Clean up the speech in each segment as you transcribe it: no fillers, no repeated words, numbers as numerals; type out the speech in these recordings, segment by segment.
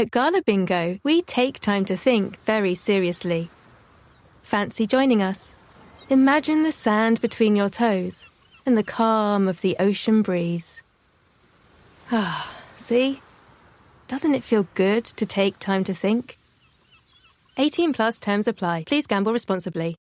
At Gala Bingo, we take time to think very seriously. Fancy joining us? Imagine the sand between your toes and the calm of the ocean breeze. Ah, see? Doesn't it feel good to take time to think? 18 plus terms apply. Please gamble responsibly.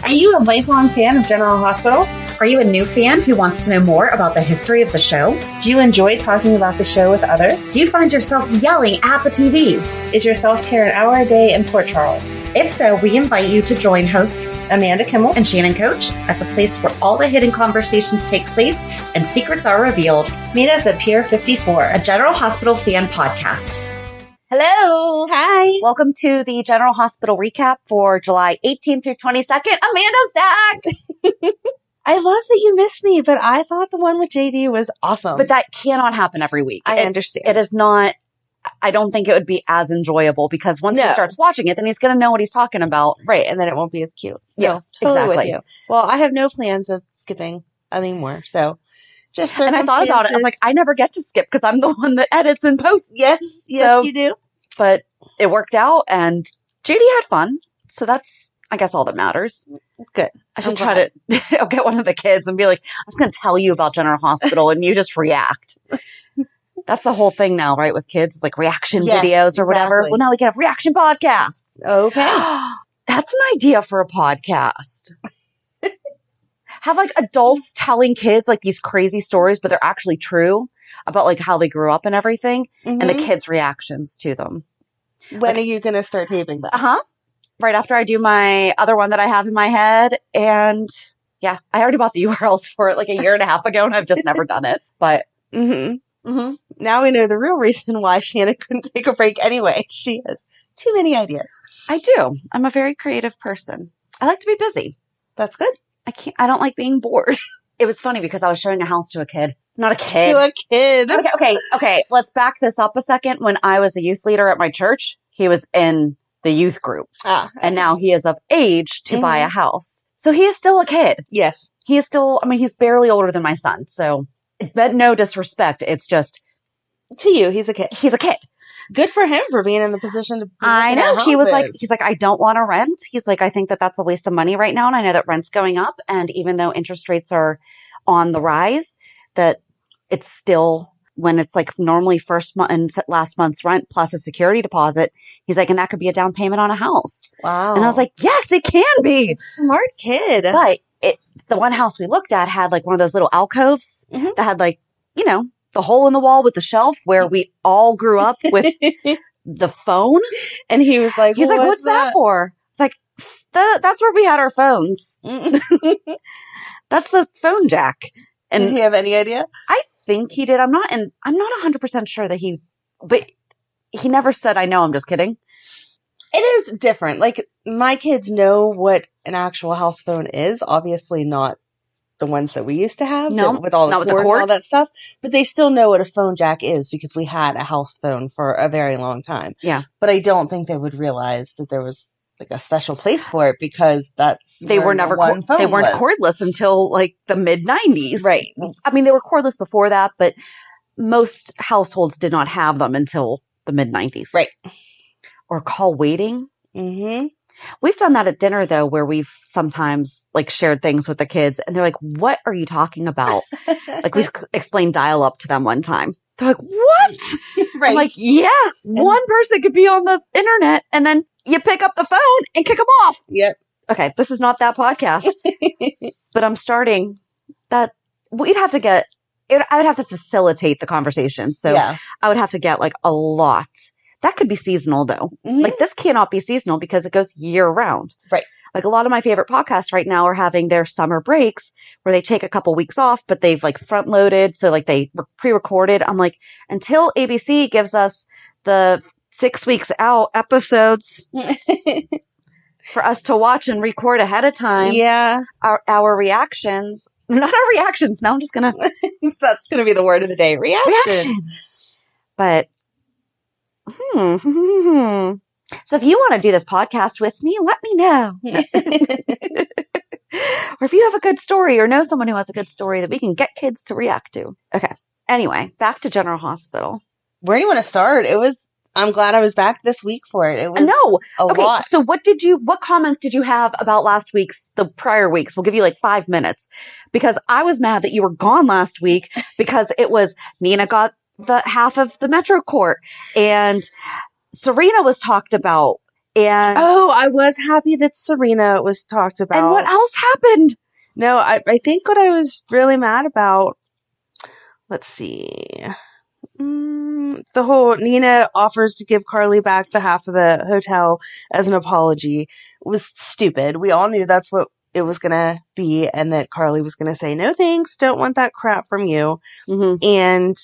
Are you a lifelong fan of General Hospital? Are you a new fan who wants to know more about the history of the show? Do you enjoy talking about the show with others? Do you find yourself yelling at the TV? Is your self-care an hour a day in Port Charles? If so, we invite you to join hosts Amanda Kimmel and Shannon Coach at the place where all the hidden conversations take place and secrets are revealed. Meet us at Pier 54, a General Hospital fan podcast. Hello. Hi. Welcome to the General Hospital recap for July 18th through 22nd. Amanda's back. I love that you missed me, but I thought the one with JD was awesome. But that cannot happen every week. I understand. It is not, I don't think it would be as enjoyable because once he starts watching it, then he's going to know what he's talking about. Right. And then it won't be as cute. Yes, no, totally exactly. With you. Well, I have no plans of skipping anymore. So just and I thought about it. I was like, I never get to skip because I'm the one that edits and posts. Yes, so, you do. But it worked out and JD had fun. So that's, I guess, all that matters. Good. I should try to I'll get one of the kids and be like, I'm just going to tell you about General Hospital and you just react. That's the whole thing now, right? With kids, it's like reaction videos or whatever. Well, now we can have reaction podcasts. Okay. That's an idea for a podcast. Have like adults telling kids like these crazy stories, but they're actually true about like how they grew up and everything and the kids' reactions to them. When are you going to start taping that? Right after I do my other one that I have in my head. And yeah, I already bought the URLs for it like a year and a half ago and I've just never done it. But now we know the real reason why Shannon couldn't take a break anyway. She has too many ideas. I do. I'm a very creative person. I like to be busy. That's good. I don't like being bored. It was funny because I was showing a house to a kid. Not a kid. To a kid. Okay. Let's back this up a second. When I was a youth leader at my church, he was in the youth group. And now he is of age to buy a house. So he is still a kid. Yes. He is still, he's barely older than my son. So, but no disrespect. It's just. To you, he's a kid. He's a kid. Good for him for being in the position to be I know. He's like, I don't want to rent. He's like, I think that that's a waste of money right now. And I know that rent's going up. And even though interest rates are on the rise, that it's still, when it's like normally first month and last month's rent plus a security deposit, he's like, and that could be a down payment on a house. Wow. And I was like, yes, it can be. Smart kid. But the one house we looked at had like one of those little alcoves that had like, the hole in the wall with the shelf where we all grew up with the phone. And he was like, what's that for? It's like, that's where we had our phones. That's the phone jack. And did he have any idea? I think he did. I'm not 100% sure that but he never said, I know, I'm just kidding. It is different. Like my kids know what an actual house phone is. Obviously not the ones that we used to have with all the cord and all that stuff, but they still know what a phone jack is because we had a house phone for a very long time. Yeah. But I don't think they would realize that there was like a special place for it because they were never they weren't cordless until like the mid 90s. Right. They were cordless before that, but most households did not have them until the mid 90s. Right. Or call waiting. Mm-hmm. We've done that at dinner, though, where we've sometimes like shared things with the kids and they're like, what are you talking about? Like we explained dial-up to them one time. They're like, what? Right. I'm like, yeah, one person could be on the internet and then you pick up the phone and kick them off. Yep. Okay, this is not that podcast, but I'm starting that. We'd have to get, I would have to facilitate the conversation. So I would have to get like a lot. That could be seasonal though. Like this cannot be seasonal because it goes year round. Right. Like a lot of my favorite podcasts right now are having their summer breaks where they take a couple weeks off, but they've like front loaded. So like they pre-recorded. I'm like, until ABC gives us the 6 weeks out episodes for us to watch and record ahead of time. Yeah. Our reactions, not our reactions. Now I'm just going to, that's going to be the word of the day. Reaction. But, So if you want to do this podcast with me, let me know. Or if you have a good story or know someone who has a good story that we can get kids to react to. Okay. Anyway, back to General Hospital. Where do you want to start? I'm glad I was back this week for it. It was a lot. So what comments did you have about the prior weeks? We'll give you like 5 minutes because I was mad that you were gone last week because it was Nina got the half of the Metro Court and Serena was talked about. And I was happy that Serena was talked about. And what else happened? No, I think what I was really mad about, let's see, the whole Nina offers to give Carly back the half of the hotel as an apology was stupid. We all knew that's what it was going to be and that Carly was going to say, no thanks, don't want that crap from you. Mm-hmm. And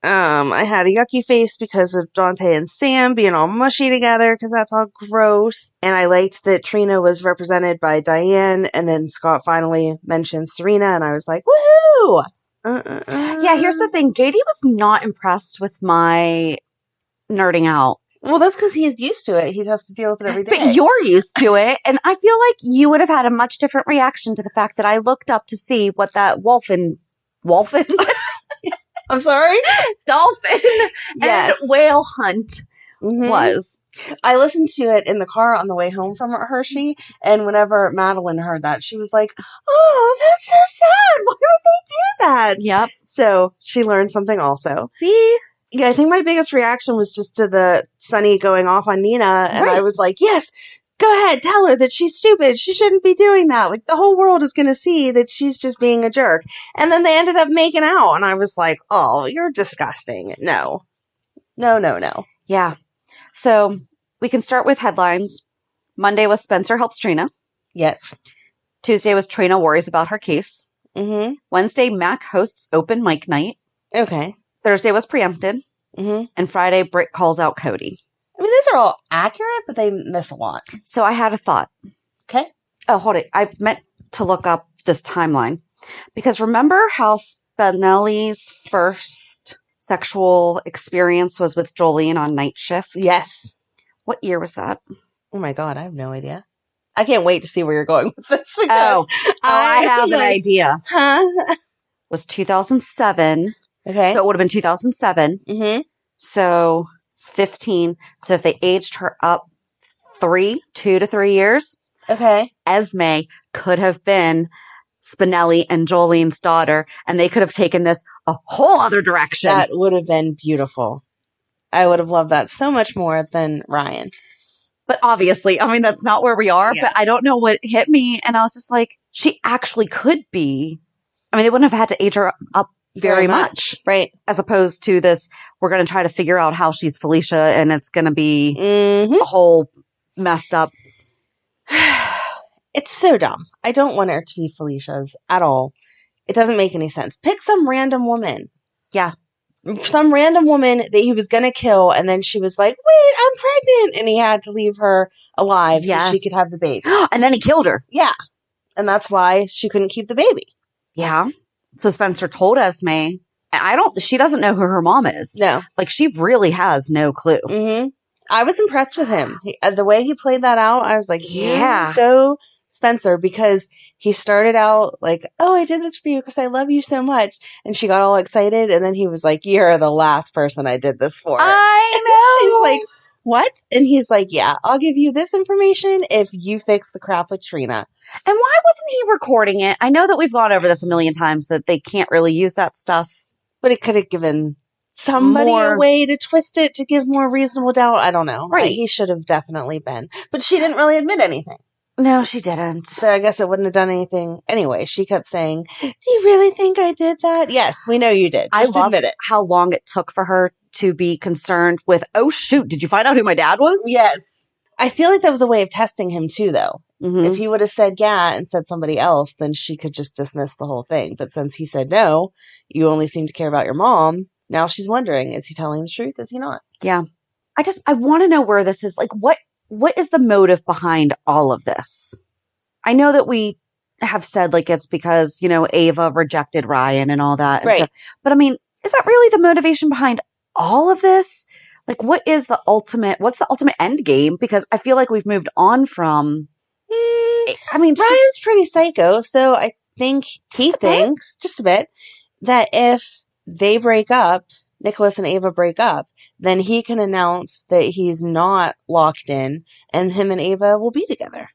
I had a yucky face because of Dante and Sam being all mushy together because that's all gross. And I liked that Trina was represented by Diane and then Scott finally mentioned Serena and I was like, woohoo! Yeah, here's the thing. JD was not impressed with my nerding out. Well, that's because he's used to it. He has to deal with it every day. But you're used to it. And I feel like you would have had a much different reaction to the fact that I looked up to see what that Wolfen? I'm sorry? Dolphin and whale hunt was. I listened to it in the car on the way home from Hershey, and whenever Madeline heard that, she was like, oh, that's so sad. Why would they do that? Yep. So she learned something also. See? Yeah, I think my biggest reaction was just to the Sonny going off on Nina, and I was like, yes, go ahead, tell her that she's stupid. She shouldn't be doing that. Like, the whole world is going to see that she's just being a jerk. And then they ended up making out, and I was like, oh, you're disgusting. No. Yeah. So we can start with headlines. Monday was Spencer helps Trina. Yes. Tuesday was Trina worries about her case. Mm-hmm. Wednesday, Mac hosts open mic night. Okay. Thursday was preempted. Mm-hmm. And Friday, Britt calls out Cody. I mean, these are all accurate, but they miss a lot. So I had a thought. Okay. Oh, hold it. I meant to look up this timeline. Because remember how Spinelli's first sexual experience was with Jolene on night shift? Yes. What year was that? Oh my God, I have no idea. I can't wait to see where you're going with this. I have an idea. Huh? It was 2007. Okay. So it would have been 2007. Mm-hmm. So it's 15. So if they aged her up 2 to 3 years. Okay. Esme could have been Spinelli and Jolene's daughter, and they could have taken this a whole other direction. That would have been beautiful. I would have loved that so much more than Ryan. But obviously, I mean, that's not where we are, but I don't know what hit me. And I was just like, she actually could be. I mean, they wouldn't have had to age her up very much. Right. As opposed to this, we're going to try to figure out how she's Felicia, and it's going to be a whole messed up. It's so dumb. I don't want her to be Felicia's at all. It doesn't make any sense. Pick some random woman. Yeah. Some random woman that he was going to kill, and then she was like, wait, I'm pregnant. And he had to leave her alive so she could have the baby. And then he killed her. Yeah. And that's why she couldn't keep the baby. Yeah. So Spencer told Esme, she doesn't know who her mom is. No. Like, she really has no clue. Mm-hmm. I was impressed with him. The way he played that out, I was like, yeah, go Spencer, because he started out like, oh, I did this for you because I love you so much. And she got all excited. And then he was like, you're the last person I did this for. I know. She's like, what? And he's like, yeah, I'll give you this information if you fix the crap with Trina. And why wasn't he recording it? I know that we've gone over this a million times that they can't really use that stuff. But it could have given somebody a way to twist it to give more reasonable doubt. I don't know. Right. He should have definitely been. But she didn't really admit anything. No, she didn't. So I guess it wouldn't have done anything. Anyway, she kept saying, do you really think I did that? Yes, we know you did. Just admit it. How long it took for her to be concerned with, oh, shoot, did you find out who my dad was? Yes. I feel like that was a way of testing him too, though. Mm-hmm. If he would have said yeah and said somebody else, then she could just dismiss the whole thing. But since he said no, you only seem to care about your mom. Now she's wondering, is he telling the truth? Is he not? Yeah. I want to know where this is. Like, what is the motive behind all of this? I know that we have said, like, it's because, Ava rejected Ryan and all that. Right. But I mean, is that really the motivation behind all of this? Like, what's the ultimate end game? Because I feel like we've moved on from, I mean, Ryan's pretty psycho. So I think he thinks just a bit that if they break up, Nicholas and Ava break up, then he can announce that he's not locked in, and him and Ava will be together.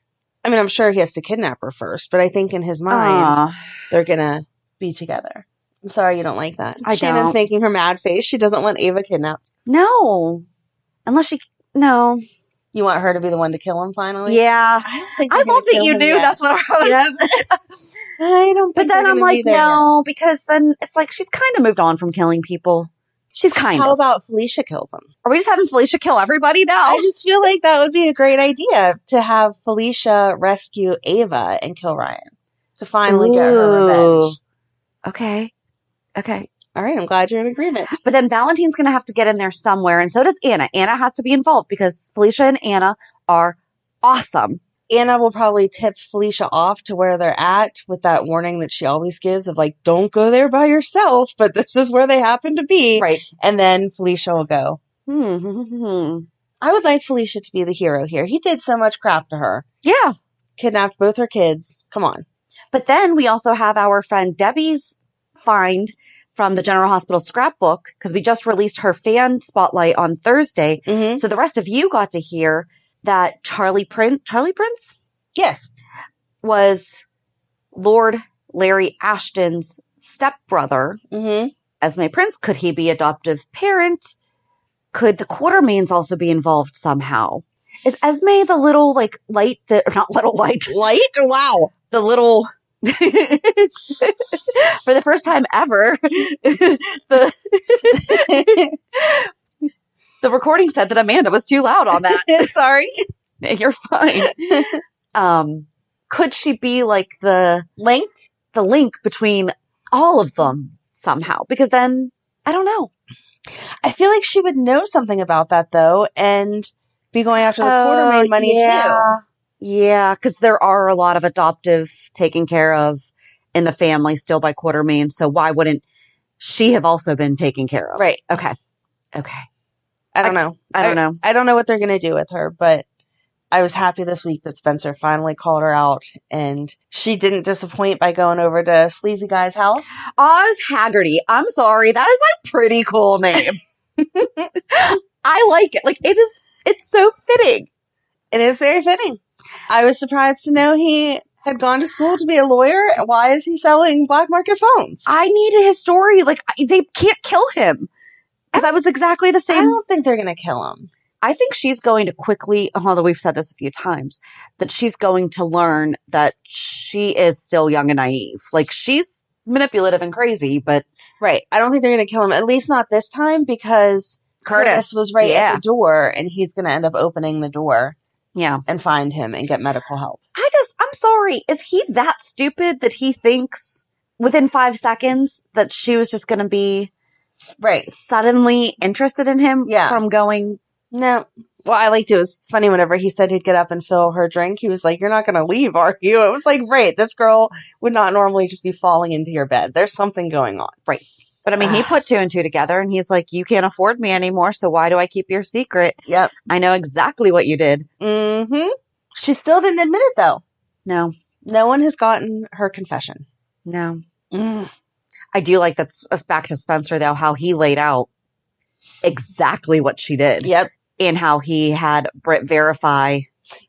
I mean, I'm sure he has to kidnap her first, but I think in his mind, they're gonna be together. I'm sorry you don't like that. Shannon's making her mad face. She doesn't want Ava kidnapped. No. No. You want her to be the one to kill him finally? Yeah. I love that you knew that's what I was. Yes. I don't think. But then I'm like, no, because then it's like she's kind of moved on from killing people. She's kind of. How about Felicia kills him? Are we just having Felicia kill everybody now? I just feel like that would be a great idea to have Felicia rescue Ava and kill Ryan to finally get her revenge. Okay. All right, I'm glad you're in agreement. But then Valentine's going to have to get in there somewhere, and so does Anna. Anna has to be involved because Felicia and Anna are awesome. Anna will probably tip Felicia off to where they're at with that warning that she always gives of like, don't go there by yourself, but this is where they happen to be. Right. And then Felicia will go. I would like Felicia to be the hero here. He did so much crap to her. Yeah. Kidnapped both her kids. Come on. But then we also have our friend Debbie's find from the General Hospital scrapbook, because we just released her fan spotlight on Thursday. Mm-hmm. So the rest of you got to hear that Charlie Prince? Yes. Was Lord Larry Ashton's stepbrother. Mm-hmm. Esme Prince, could he be adoptive parent? Could the Quartermains also be involved somehow? Is Esme the little, like, light that, or not little light. Light? Wow. The little... For the first time ever, the recording said that Amanda was too loud on that. Sorry. You're fine. Could she be like the link? The link between all of them somehow? Because then, I don't know. I feel like she would know something about that, though, and be going after the Quartermain money, too. Yeah, because there are a lot of adoptive taken care of in the family still by Quartermain, so why wouldn't she have also been taken care of? Right. Okay. I don't know. I don't know. I don't know what they're going to do with her, but I was happy this week that Spencer finally called her out, and she didn't disappoint by going over to Sleazy Guy's house. Oz Haggerty. I'm sorry. That is a pretty cool name. I like it. Like, it's so fitting. It is very fitting. I was surprised to know he had gone to school to be a lawyer. Why is he selling black market phones? I needed his story. Like, they can't kill him. Because I was exactly the same. I don't think they're going to kill him. I think she's going to quickly, although we've said this a few times, that she's going to learn that she is still young and naive. Like, she's manipulative and crazy, but... Right. I don't think they're going to kill him, at least not this time, because Curtis was right at the door, and he's going to end up opening the door. Yeah. And find him and get medical help. I'm sorry. Is he that stupid that he thinks within 5 seconds that she was just going to be suddenly interested in him from going? No. Well, I liked it. It was funny whenever he said he'd get up and fill her drink. He was like, you're not going to leave, are you? It was like, right. This girl would not normally just be falling into your bed. There's something going on. Right. But I mean, he put 2 and 2 together and he's like, you can't afford me anymore. So why do I keep your secret? Yep. I know exactly what you did. Mm-hmm. She still didn't admit it though. No. No one has gotten her confession. No. I do like that's back to Spencer though, how he laid out exactly what she did. Yep. And how he had Britt verify.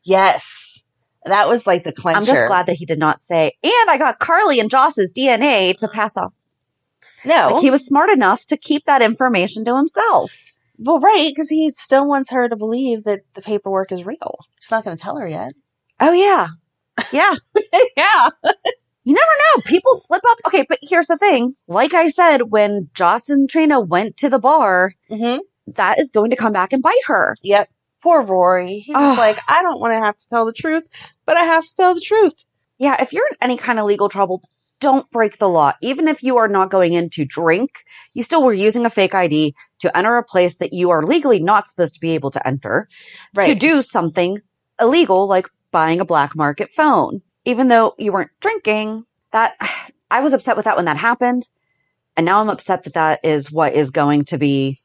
Yes. That was like the clincher. I'm just glad that he did not say, and I got Carly and Joss's DNA to pass off. No. Like, he was smart enough to keep that information to himself. Well, right, because he still wants her to believe that the paperwork is real. She's not going to tell her yet. Oh, yeah. Yeah. Yeah. You never know. People slip up. Okay, but here's the thing. Like I said, when Joss and Trina went to the bar, that is going to come back and bite her. Yep. Poor Rory. He was like, I don't want to have to tell the truth, but I have to tell the truth. Yeah, if you're in any kind of legal trouble, don't break the law. Even if you are not going in to drink, you still were using a fake ID to enter a place that you are legally not supposed to be able to enter. Right. To do something illegal like buying a black market phone. Even though you weren't drinking, that I was upset with that when that happened. And now I'm upset that that is what is going to be.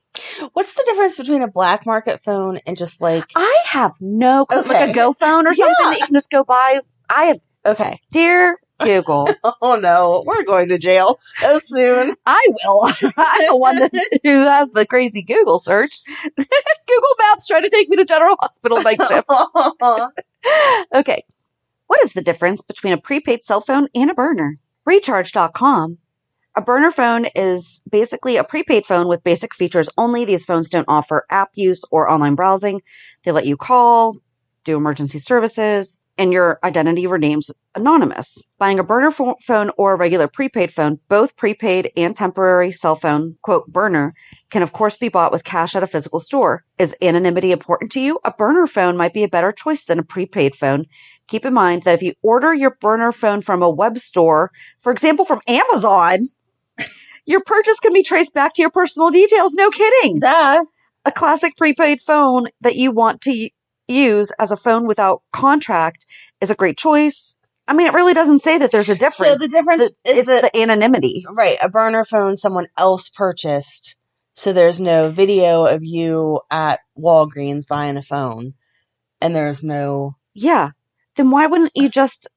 What's the difference between a black market phone and just like... I have no clue. Like a Go phone or something that you can just go buy. I have... Okay. Dear Google. Oh no, we're going to jail so soon. I will. I'm the one who has the crazy Google search. Google Maps trying to take me to General Hospital night shift. Okay. What is the difference between a prepaid cell phone and a burner? Recharge.com. A burner phone is basically a prepaid phone with basic features only. These phones don't offer app use or online browsing. They let you call, do emergency services, and your identity remains anonymous. Buying a burner phone or a regular prepaid phone, both prepaid and temporary cell phone, quote, burner, can of course be bought with cash at a physical store. Is anonymity important to you? A burner phone might be a better choice than a prepaid phone. Keep in mind that if you order your burner phone from a web store, for example, from Amazon, your purchase can be traced back to your personal details. No kidding. Duh. A classic prepaid phone that you want to use as a phone without contract is a great choice. I mean, it really doesn't say that there's a difference. So the difference is the anonymity. Right. A burner phone someone else purchased. So there's no video of you at Walgreens buying a phone. And there's no... Yeah. Then why wouldn't you just...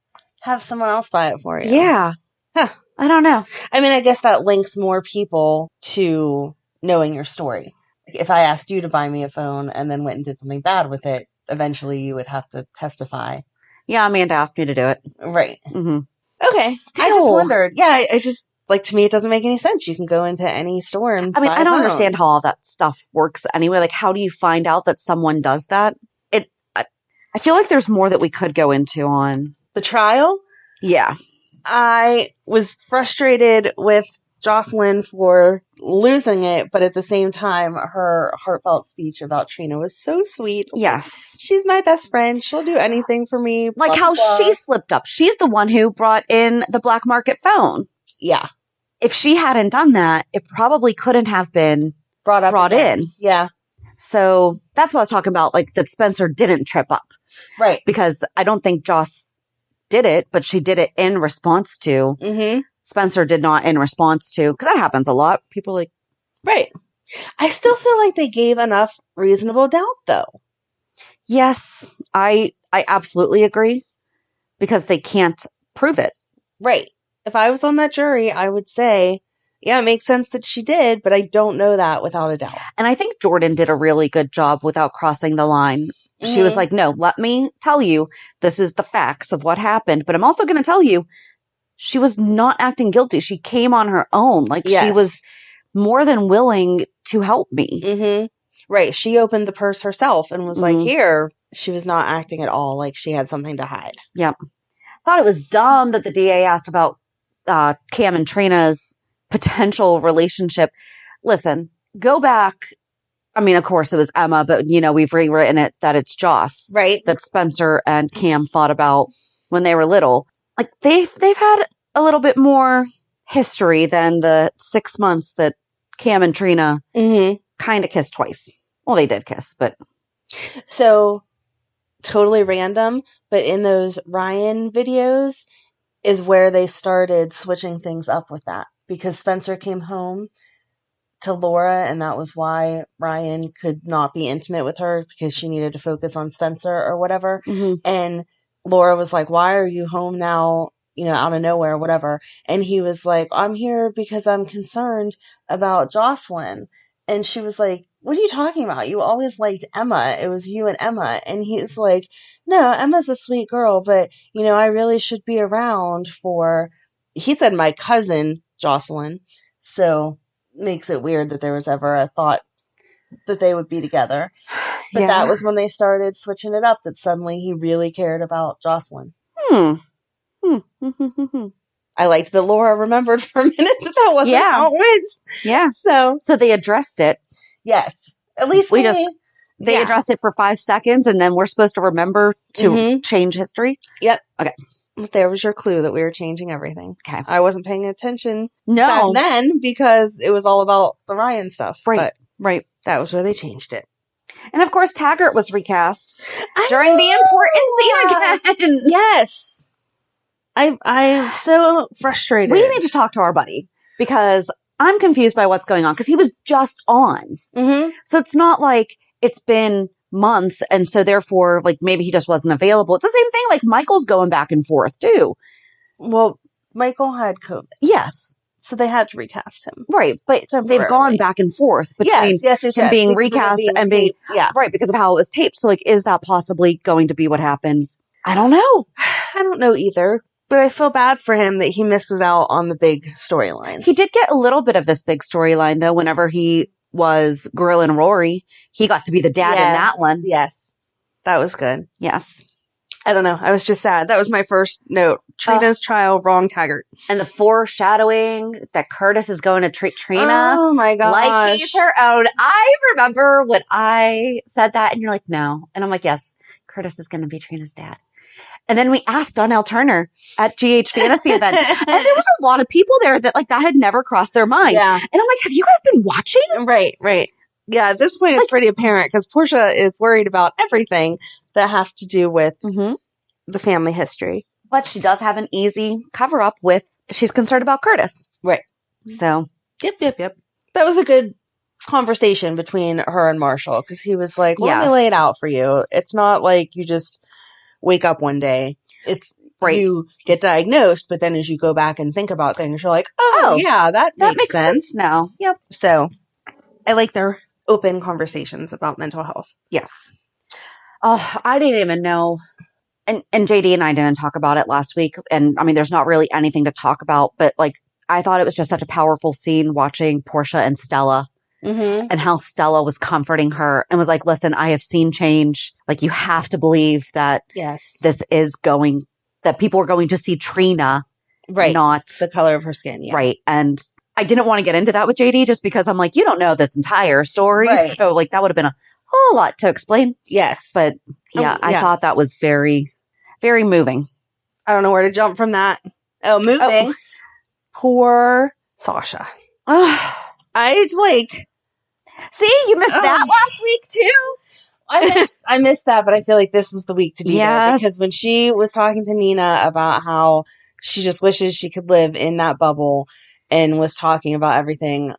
have someone else buy it for you? Yeah. Huh. I don't know. I mean, I guess that links more people to knowing your story. If I asked you to buy me a phone and then went and did something bad with it, eventually you would have to testify. Yeah, Amanda asked me to do it. Right. Mm-hmm. Okay. Still. I just wondered. Yeah, I just, like, to me, it doesn't make any sense. You can go into any store and buy a phone. I don't understand how all that stuff works anyway. Like, how do you find out that someone does that? I feel like there's more that we could go into on the trial. Yeah. I was frustrated with Jocelyn for losing it, but at the same time, her heartfelt speech about Trina was so sweet. Yes. She's my best friend. She'll do anything for me. Like how she slipped up. She's the one who brought in the black market phone. Yeah. If she hadn't done that, it probably couldn't have been brought in. Yeah. So that's what I was talking about, like that Spencer didn't trip up. Right. Because I don't think Joss did it, but she did it in response to. Mm-hmm. Spencer did not in response to, because that happens a lot. People like. Right. I still feel like they gave enough reasonable doubt, though. Yes, I absolutely agree, because they can't prove it. Right. If I was on that jury, I would say, yeah, it makes sense that she did, but I don't know that without a doubt. And I think Jordan did a really good job without crossing the line. Mm-hmm. She was like, no, let me tell you, this is the facts of what happened, but I'm also going to tell you, she was not acting guilty. She came on her own. Like, yes. She was more than willing to help me. Mm-hmm. Right. She opened the purse herself and was like, here. She was not acting at all like she had something to hide. Yep. Thought it was dumb that the DA asked about Cam and Trina's potential relationship. Listen, go back. I mean, of course it was Emma, but we've rewritten it that it's Joss. Right. That Spencer and Cam fought about when they were little. Like they've had a little bit more history than the 6 months that Cam and Trina kind of kissed twice. Well, they did kiss, but. So totally random, but in those Ryan videos is where they started switching things up with that, because Spencer came home to Laura, and that was why Ryan could not be intimate with her, because she needed to focus on Spencer or whatever. Mm-hmm. And Laura was like, why are you home now, out of nowhere, whatever. And he was like, I'm here because I'm concerned about Jocelyn. And she was like, what are you talking about? You always liked Emma. It was you and Emma. And he's like, no, Emma's a sweet girl, but, I really should be around for, he said, my cousin, Jocelyn. So makes it weird that there was ever a thought that they would be together. But that was when they started switching it up, that suddenly he really cared about Jocelyn. I liked that Laura remembered for a minute that wasn't how it went. Yeah. So they addressed it. Yes. At least they addressed it for 5 seconds, and then we're supposed to remember to change history. Yep. Okay. There was your clue that we were changing everything. Okay. I wasn't paying attention back then because it was all about the Ryan stuff. Right. But right. That was where they changed it. And of course, Taggart was recast during the important scene again. Yes. I'm so frustrated. We need to talk to our buddy, because I'm confused by what's going on, because he was just on. Mm-hmm. So it's not like it's been months, and so therefore, like, maybe he just wasn't available. It's the same thing, like Michael's going back and forth too. Well, Michael had COVID. Yes. So they had to recast him. Right. But they've gone back and forth between him being recast and being, right, because of how it was taped. So, like, is that possibly going to be what happens? I don't know. I don't know either. But I feel bad for him that he misses out on the big storyline. He did get a little bit of this big storyline, though, whenever he was grilling Rory. He got to be the dad in that one. Yes. That was good. Yes. I don't know. I was just sad. That was my first note. Trina's trial, wrong Taggart. And the foreshadowing that Curtis is going to treat Trina. Oh my gosh. Like he's her own. I remember when I said that and you're like, no. And I'm like, yes, Curtis is going to be Trina's dad. And then we asked Donnell Turner at GH Fantasy event. And there was a lot of people there that that had never crossed their mind. Yeah. And I'm like, have you guys been watching? Right. Yeah, at this point, it's pretty apparent because Portia is worried about everything that has to do with the family history. But she does have an easy cover up with, she's concerned about Curtis. Right. So. Yep. That was a good conversation between her and Marshall because he was like, let me lay it out for you. It's not like you just wake up one day. It's you get diagnosed, but then as you go back and think about things, you're like, yeah, that makes sense now. Yep. So I like their open conversations about mental health. Yes. Oh, I didn't even know. And JD and I didn't talk about it last week. And I mean, there's not really anything to talk about, but I thought it was just such a powerful scene watching Portia and Stella. And how Stella was comforting her and was like, listen, I have seen change. You have to believe that this is that people are going to see Trina, not the color of her skin. Yeah. Right. And I didn't want to get into that with JD just because I'm like, you don't know this entire story. Right. So that would have been a whole lot to explain. Yes. But I thought that was very, very moving. I don't know where to jump from that. Oh, moving. Poor Sasha. See, you missed that last week too. I missed that, but I feel like this is the week to be there because when she was talking to Nina about how she just wishes she could live in that bubble and was talking about everything,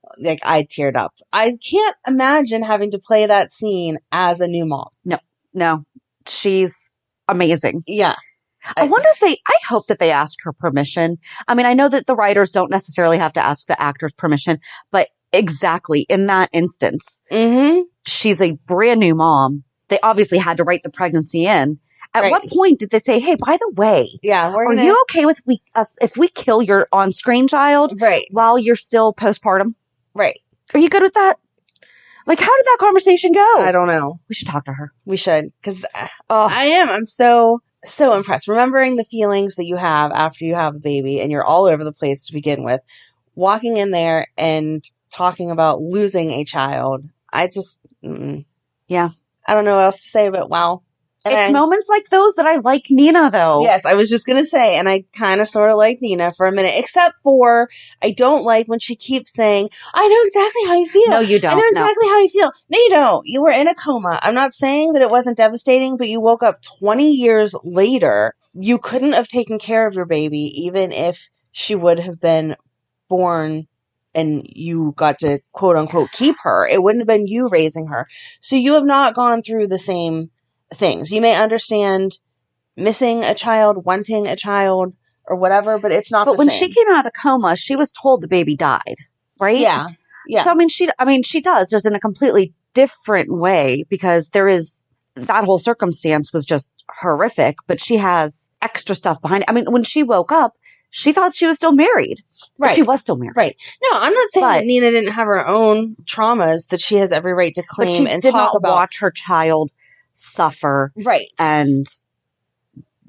I teared up. I can't imagine having to play that scene as a new mom. No, she's amazing. Yeah. I wonder if I hope that they asked her permission. I mean, I know that the writers don't necessarily have to ask the actors permission, but exactly in that instance, she's a brand new mom. They obviously had to write the pregnancy in. At what point did they say, hey, by the way, are you okay with us if we kill your on-screen child while you're still postpartum? Right. Are you good with that? How did that conversation go? I don't know. We should talk to her. We should. Because I'm so impressed. Remembering the feelings that you have after you have a baby and you're all over the place to begin with. Walking in there and talking about losing a child. I just, I don't know what else to say, but wow. And it's moments like those that I like Nina, though. Yes, I was just going to say, and I kind of sort of like Nina for a minute, except for I don't like when she keeps saying, I know exactly how you feel. No, you don't. I know exactly how you feel. No, you don't. You were in a coma. I'm not saying that it wasn't devastating, but you woke up 20 years later. You couldn't have taken care of your baby, even if she would have been born and you got to quote unquote keep her. It wouldn't have been you raising her. So you have not gone through the same things. You may understand missing a child, wanting a child, or whatever, but it's not the same. But when she came out of the coma, she was told the baby died, right? Yeah. So she does, just in a completely different way, because that whole circumstance was just horrific, but she has extra stuff behind it. I mean, when she woke up, she thought she was still married. Right. She was still married. Right. No, I'm not saying that Nina didn't have her own traumas that she has every right to claim and talk about. Watch her child suffer. Right. And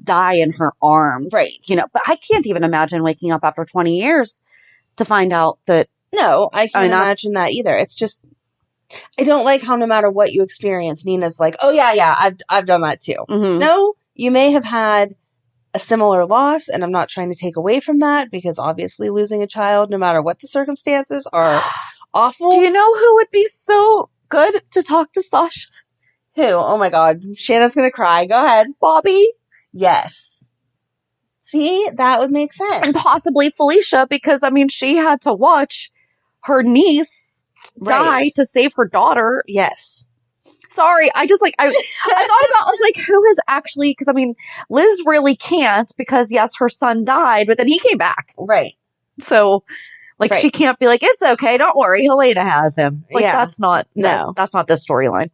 die in her arms. Right. But I can't even imagine waking up after 20 years to find out that. No, I can't imagine that either. It's just, I don't like how no matter what you experience, Nina's like, oh yeah, I've done that too. Mm-hmm. No, you may have had a similar loss, and I'm not trying to take away from that because obviously losing a child, no matter what the circumstances, are awful. Do you know who would be so good to talk to Sasha? Who? Oh my God. Shannon's going to cry. Go ahead. Bobbie? Yes. See, that would make sense. And possibly Felicia, because she had to watch her niece die to save her daughter. Yes. Sorry. I just like, I thought about, I was like, who is actually, because I mean, Liz really can't because yes, her son died, but then he came back. Right. So like she can't be like, it's okay. Don't worry. Helena has him. Like that's not, that's not the storyline.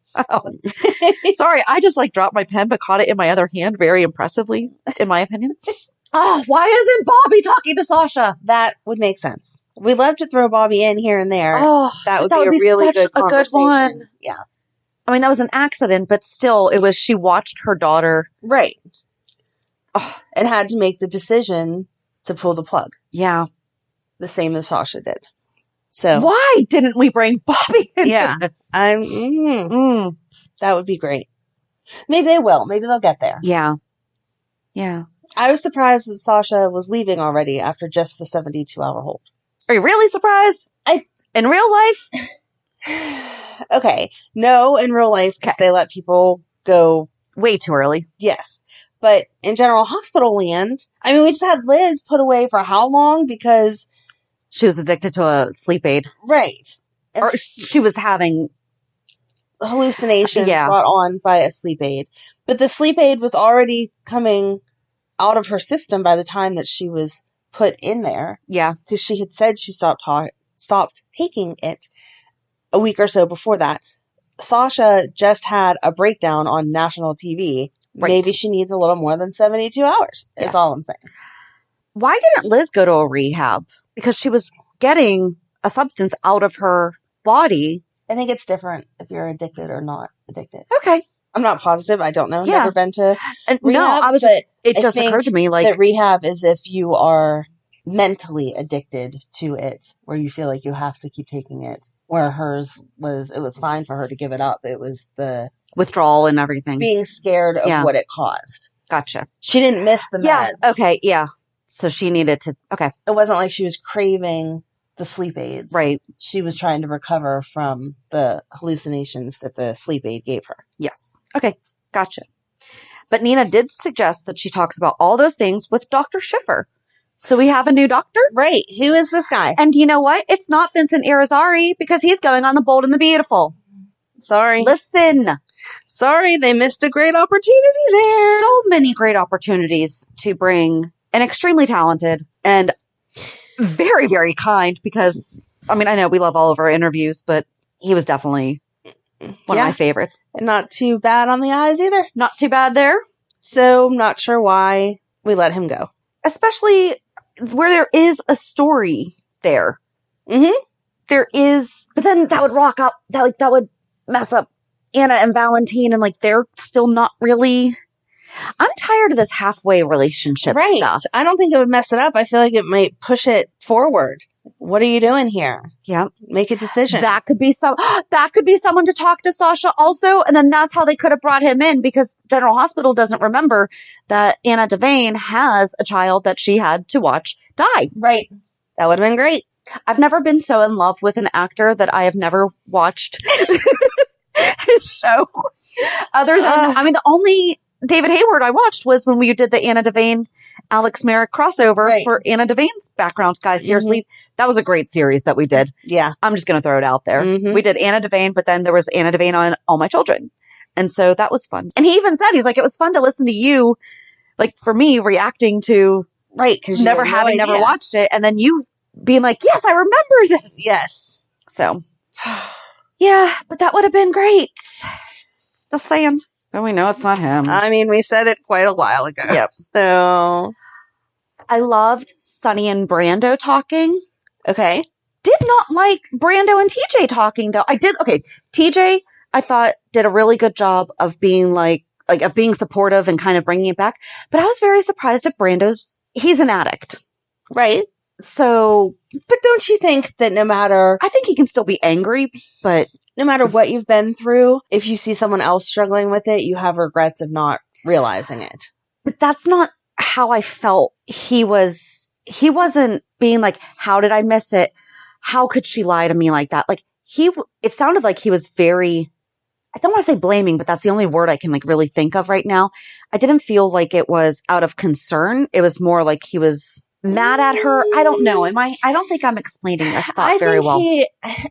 Sorry. I just like dropped my pen, but caught it in my other hand very impressively, in my opinion. Oh, why isn't Bobbie talking to Sasha? That would make sense. We love to throw Bobbie in here and there. Oh, that would be a really good conversation. Good one. Yeah. I mean, that was an accident, but still, it was, she watched her daughter. Right. Oh, and had to make the decision to pull the plug. Yeah. The same as Sasha did. So. Why didn't we bring Bobbie in? Yeah. That would be great. Maybe they will. Maybe they'll get there. Yeah. Yeah. I was surprised that Sasha was leaving already after just the 72-hour hold. Are you really surprised? In real life? Okay. No, in real life, because they let people go way too early. Yes. But in General Hospital land, I mean, we just had Liz put away for how long? Because she was addicted to a sleep aid. Right. And or she was having hallucinations brought on by a sleep aid. But the sleep aid was already coming out of her system by the time that she was put in there. Yeah. Because she had said she stopped taking it a week or so before that. Sasha just had a breakdown on national TV. Right. Maybe she needs a little more than 72 hours, is all I'm saying. Why didn't Liz go to a rehab? Because she was getting a substance out of her body. I think it's different if you're addicted or not addicted. Okay. I'm not positive. I don't know. Yeah. Never been to rehab. No, I was just, it just occurred to me like that rehab is if you are mentally addicted to it, where you feel like you have to keep taking it. Where hers was, it was fine for her to give it up. It was the withdrawal and everything. Being scared of what it caused. Gotcha. She didn't miss the meds. Yeah. Okay. Yeah. So she needed to, okay. It wasn't like she was craving the sleep aids. Right. She was trying to recover from the hallucinations that the sleep aid gave her. Yes. Okay. Gotcha. But Nina did suggest that she talks about all those things with Dr. Schiffer. So we have a new doctor. Right. Who is this guy? And you know what? It's not Vincent Irizarry because he's going on The Bold and the Beautiful. Sorry. Listen. Sorry, they missed a great opportunity there. So many great opportunities to bring an extremely talented and very, very kind because, I mean, I know we love all of our interviews, but he was definitely one of my favorites. And not too bad on the eyes either. Not too bad there. So I'm not sure why we let him go. Especially where there is a story there. Mm-hmm. There is, but then that would rock up, that would mess up Anna and Valentine, and like they're still not really. I'm tired of this halfway relationship stuff. I don't think it would mess it up. I feel like it might push it forward. What are you doing here? Yeah. Make a decision. That could be someone to talk to Sasha also. And then that's how they could have brought him in because General Hospital doesn't remember that Anna Devane has a child that she had to watch die. Right. That would have been great. I've never been so in love with an actor that I have never watched his show. Other than, I mean, the only David Hayward I watched was when we did the Anna Devane Alex Merrick crossover for Anna Devane's background. Guys, seriously, that was a great series that we did. Yeah. I'm just going to throw it out there. We did Anna Devane, but then there was Anna Devane on All My Children. And so that was fun. And he even said, he's like, it was fun to listen to you, like for me reacting to because never having never watched it. And then you being like, yes, I remember this. Yes. So yeah, but that would have been great. Just saying. But we know it's not him. I mean, we said it quite a while ago. Yep. So I loved Sonny and Brando talking. Okay. Did not like Brando and TJ talking though. TJ, I thought did a really good job of being of being supportive and kind of bringing it back. But I was very surprised at he's an addict. Right. So. But don't you think that I think he can still be angry, but. No matter what you've been through, if you see someone else struggling with it, you have regrets of not realizing it. But that's not how I felt. He wasn't being like, how did I miss it? How could she lie to me like that? Like it sounded like he was very, I don't want to say blaming, but that's the only word I can really think of right now. I didn't feel like it was out of concern. It was more like he was mad at her. I don't know. I don't think I'm explaining this thought very well.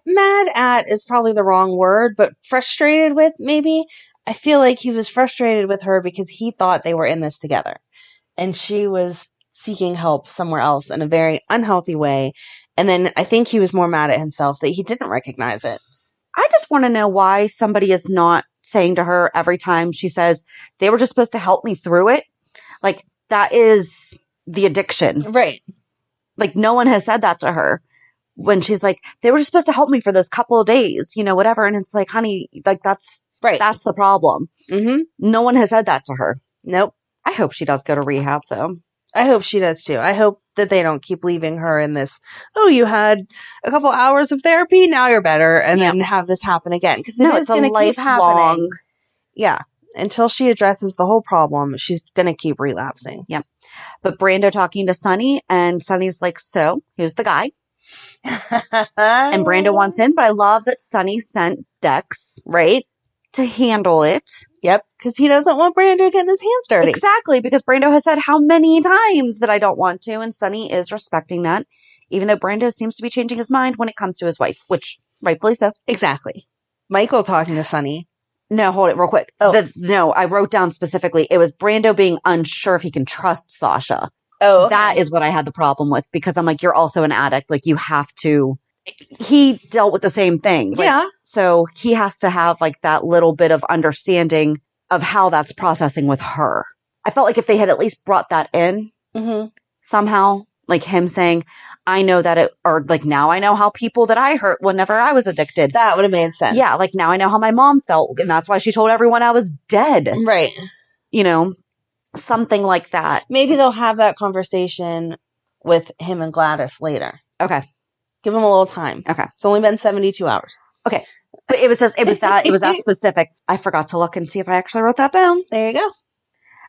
Mad at is probably the wrong word, but frustrated with maybe. I feel like he was frustrated with her because he thought they were in this together. And she was seeking help somewhere else in a very unhealthy way. And then I think he was more mad at himself that he didn't recognize it. I just want to know why somebody is not saying to her every time she says, they were just supposed to help me through it. Like, that is the addiction. Right. Like, no one has said that to her when she's like, they were just supposed to help me for those couple of days, whatever. And it's like, honey, like, that's the problem. Mm-hmm. No one has said that to her. Nope. I hope she does go to rehab, though. I hope she does, too. I hope that they don't keep leaving her in this, you had a couple hours of therapy, now you're better, and then have this happen again. Because it's going to keep happening. Yeah. Until she addresses the whole problem, she's going to keep relapsing. Yeah. But Brando talking to Sonny, and Sonny's like, so, who's the guy? And Brando wants in, but I love that Sonny sent Dex. Right. To handle it. Yep, because he doesn't want Brando getting his hands dirty. Exactly, because Brando has said how many times that I don't want to, and Sonny is respecting that, even though Brando seems to be changing his mind when it comes to his wife, which rightfully so. Exactly. Michael talking to Sonny. No, hold it real quick. No, I wrote down specifically, it was Brando being unsure if he can trust Sasha. Oh, okay. That is what I had the problem with, because I'm like, you're also an addict. Like, you have to... He dealt with the same thing. Like, yeah. So he has to have like that little bit of understanding of how that's processing with her. I felt like if they had at least brought that in somehow, like him saying, I know that now I know how people that I hurt whenever I was addicted. That would have made sense. Yeah. Like now I know how my mom felt. And that's why she told everyone I was dead. Right. Something like that. Maybe they'll have that conversation with him and Gladys later. Okay. Give him a little time. Okay. It's only been 72 hours. Okay. But it was that specific. I forgot to look and see if I actually wrote that down. There you go. All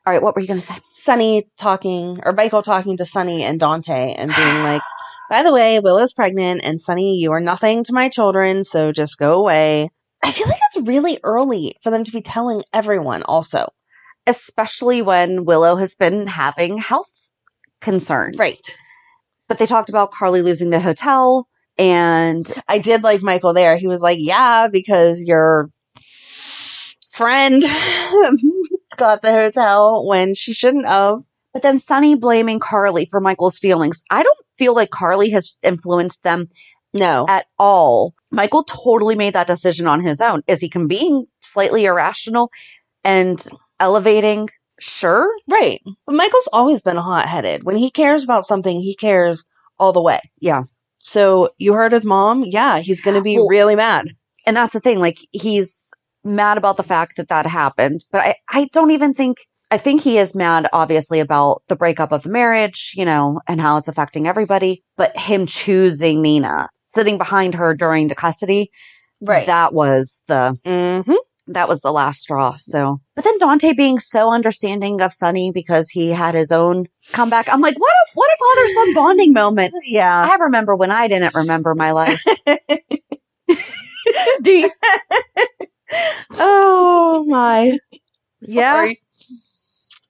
right. What were you going to say? Michael talking to Sonny and Dante and being like, by the way, Willow's pregnant and Sonny, you are nothing to my children. So just go away. I feel like it's really early for them to be telling everyone also. Especially when Willow has been having health concerns. Right. But they talked about Carly losing the hotel, and... I did like Michael there. He was like, yeah, because your friend got the hotel when she shouldn't have. But then Sonny blaming Carly for Michael's feelings. I don't feel like Carly has influenced them at all. Michael totally made that decision on his own. Is he being slightly irrational and elevating? Sure. Right. But Michael's always been hot-headed. When he cares about something, he cares all the way. Yeah. So you heard his mom? Yeah, he's going to be really mad. And that's the thing. Like, he's mad about the fact that happened. But I don't even think... I think he is mad, obviously, about the breakup of the marriage, and how it's affecting everybody. But him choosing Nina, sitting behind her during the custody, right? That was the... Mm-hmm. That was the last straw. So, but then Dante being so understanding of Sonny because he had his own comeback. I'm like, what a father-son bonding moment. Yeah. I remember when I didn't remember my life. Deep. Oh my. Yeah. Sorry.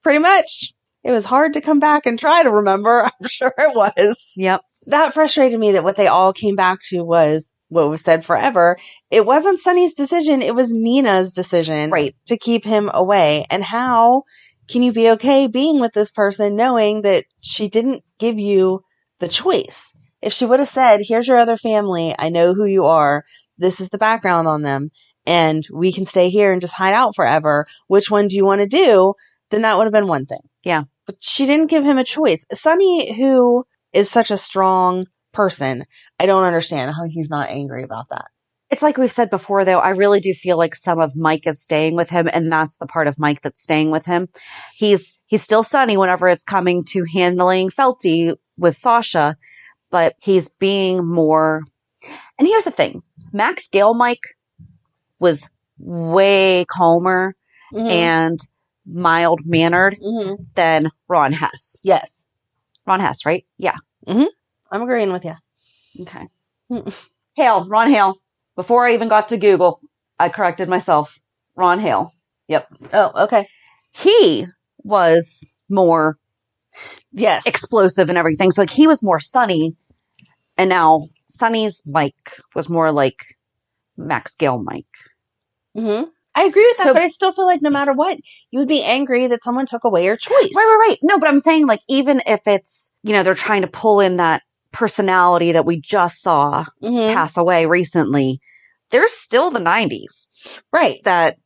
Pretty much. It was hard to come back and try to remember. I'm sure it was. Yep. That frustrated me that what they all came back to was what was said forever. It wasn't Sonny's decision. It was Nina's decision to keep him away. And how can you be okay being with this person knowing that she didn't give you the choice? If she would have said, here's your other family. I know who you are. This is the background on them. And we can stay here and just hide out forever. Which one do you want to do? Then that would have been one thing. Yeah. But she didn't give him a choice. Sonny, who is such a strong person, I don't understand how he's not angry about that. It's like we've said before, though, I really do feel like some of Mike is staying with him, and that's the part of Mike that's staying with him. He's still Sonny whenever it's coming to handling Felty with Sasha, but he's being more... And here's the thing. Max Gale Mike was way calmer and mild-mannered than Ron Hess. Yes. Ron Hess, right? Yeah. Mm-hmm. I'm agreeing with you. Okay. Ron Hale. Before I even got to Google, I corrected myself. Ron Hale. Yep. Oh, okay. He was more explosive and everything. So like he was more Sonny, and now Sonny's Mike was more like Max Gail Mike. Mm-hmm. I agree with that, but I still feel like no matter what, you would be angry that someone took away your choice. Right. No, but I'm saying like even if it's, they're trying to pull in that personality that we just saw pass away recently, there's still the 90s. Right. That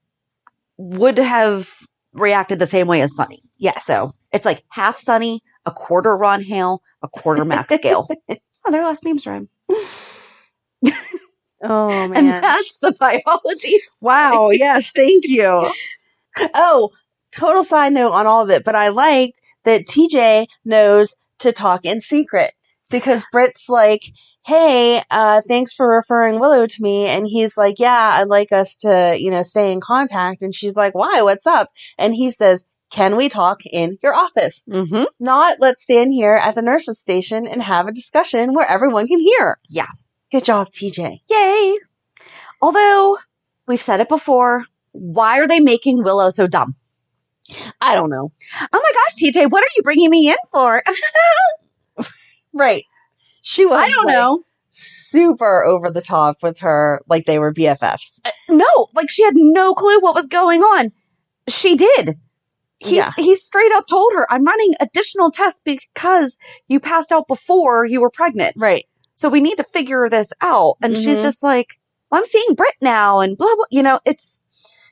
would have reacted the same way as Sonny. Yes. So it's like half Sonny, a quarter Ron Hale, a quarter Max Gail. Oh, their last names rhyme. Oh, man. And that's the biology. Wow. Yes. Thank you. Oh, total side note on all of it. But I liked that TJ knows to talk in secret because Britt's like, hey, thanks for referring Willow to me. And he's like, yeah, I'd like us to, stay in contact. And she's like, why? What's up? And he says, can we talk in your office? Mm-hmm. Not let's stand here at the nurse's station and have a discussion where everyone can hear. Yeah. Good job, TJ. Yay. Although, we've said it before, why are they making Willow so dumb? I don't know. Oh my gosh, TJ, what are you bringing me in for? Right. She was, I don't know, super over the top with her, like they were BFFs. No, like she had no clue what was going on. She did. He straight up told her, I'm running additional tests because you passed out before you were pregnant. Right. So we need to figure this out. And she's just like, well, I'm seeing Britt now and blah, blah. It's...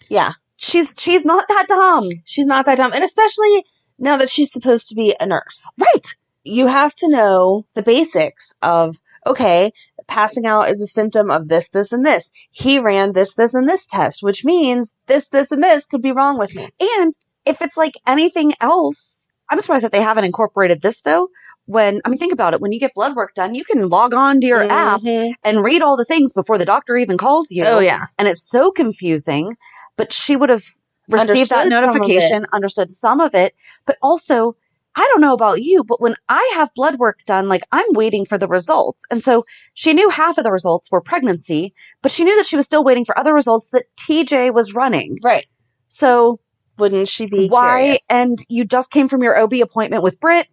Yeah. She's not that dumb. She's not that dumb. And especially now that she's supposed to be a nurse. Right. You have to know the basics of, okay, passing out is a symptom of this, this, and this. He ran this, this, and this test, which means this, this, and this could be wrong with me. And if it's like anything else, I'm surprised that they haven't incorporated this though. Think about it. When you get blood work done, you can log on to your app and read all the things before the doctor even calls you. Oh, yeah. And it's so confusing, but she would have received that notification, understood some of it, but also, I don't know about you, but when I have blood work done, like I'm waiting for the results. And so she knew half of the results were pregnancy, but she knew that she was still waiting for other results that TJ was running. Right. So wouldn't she be why? Curious? And you just came from your OB appointment with Britt,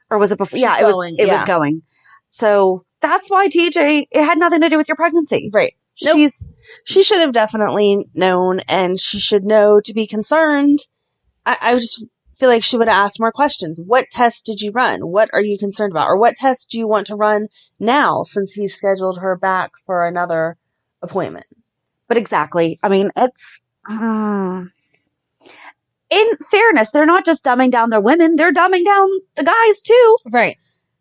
or was it before? Yeah, it was going. So that's why TJ, it had nothing to do with your pregnancy. Right. Nope. She should have definitely known, and she should know to be concerned. I just feel like she would have asked more questions. What test did you run? What are you concerned about? Or what test do you want to run now since he scheduled her back for another appointment? But exactly. I mean, it's... in fairness, they're not just dumbing down their women. They're dumbing down the guys, too. Right.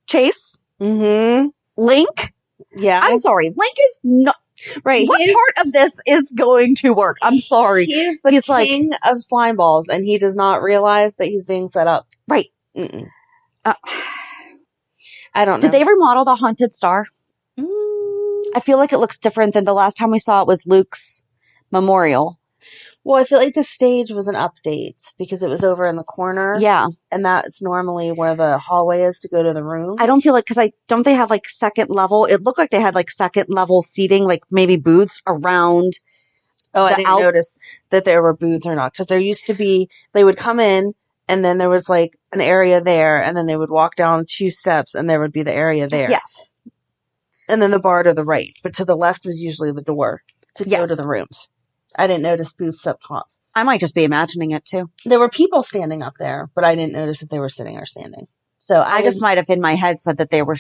Chase. Mm-hmm. Linc. Yeah. I'm sorry. Linc is not... Right. What part of this is going to work? I'm sorry. He's the king of slime balls, and he does not realize that he's being set up. Right. I don't know. Did they remodel the Haunted Star? I feel like it looks different than the last time we saw it was Luke's memorial. Well, I feel like the stage was an update because it was over in the corner. Yeah. And that's normally where the hallway is to go to the room. I don't feel like, because don't they have like second level? It looked like they had like second level seating, like maybe booths around. Oh, I didn't notice that there were booths or not. Because there used to be, they would come in and then there was like an area there and then they would walk down 2 steps and there would be the area there. Yes. And then the bar to the right. But to the left was usually the door to go to the rooms. I didn't notice booths up top. I might just be imagining it too. There were people standing up there, but I didn't notice if they were sitting or standing. So I just might have in my head said that they were.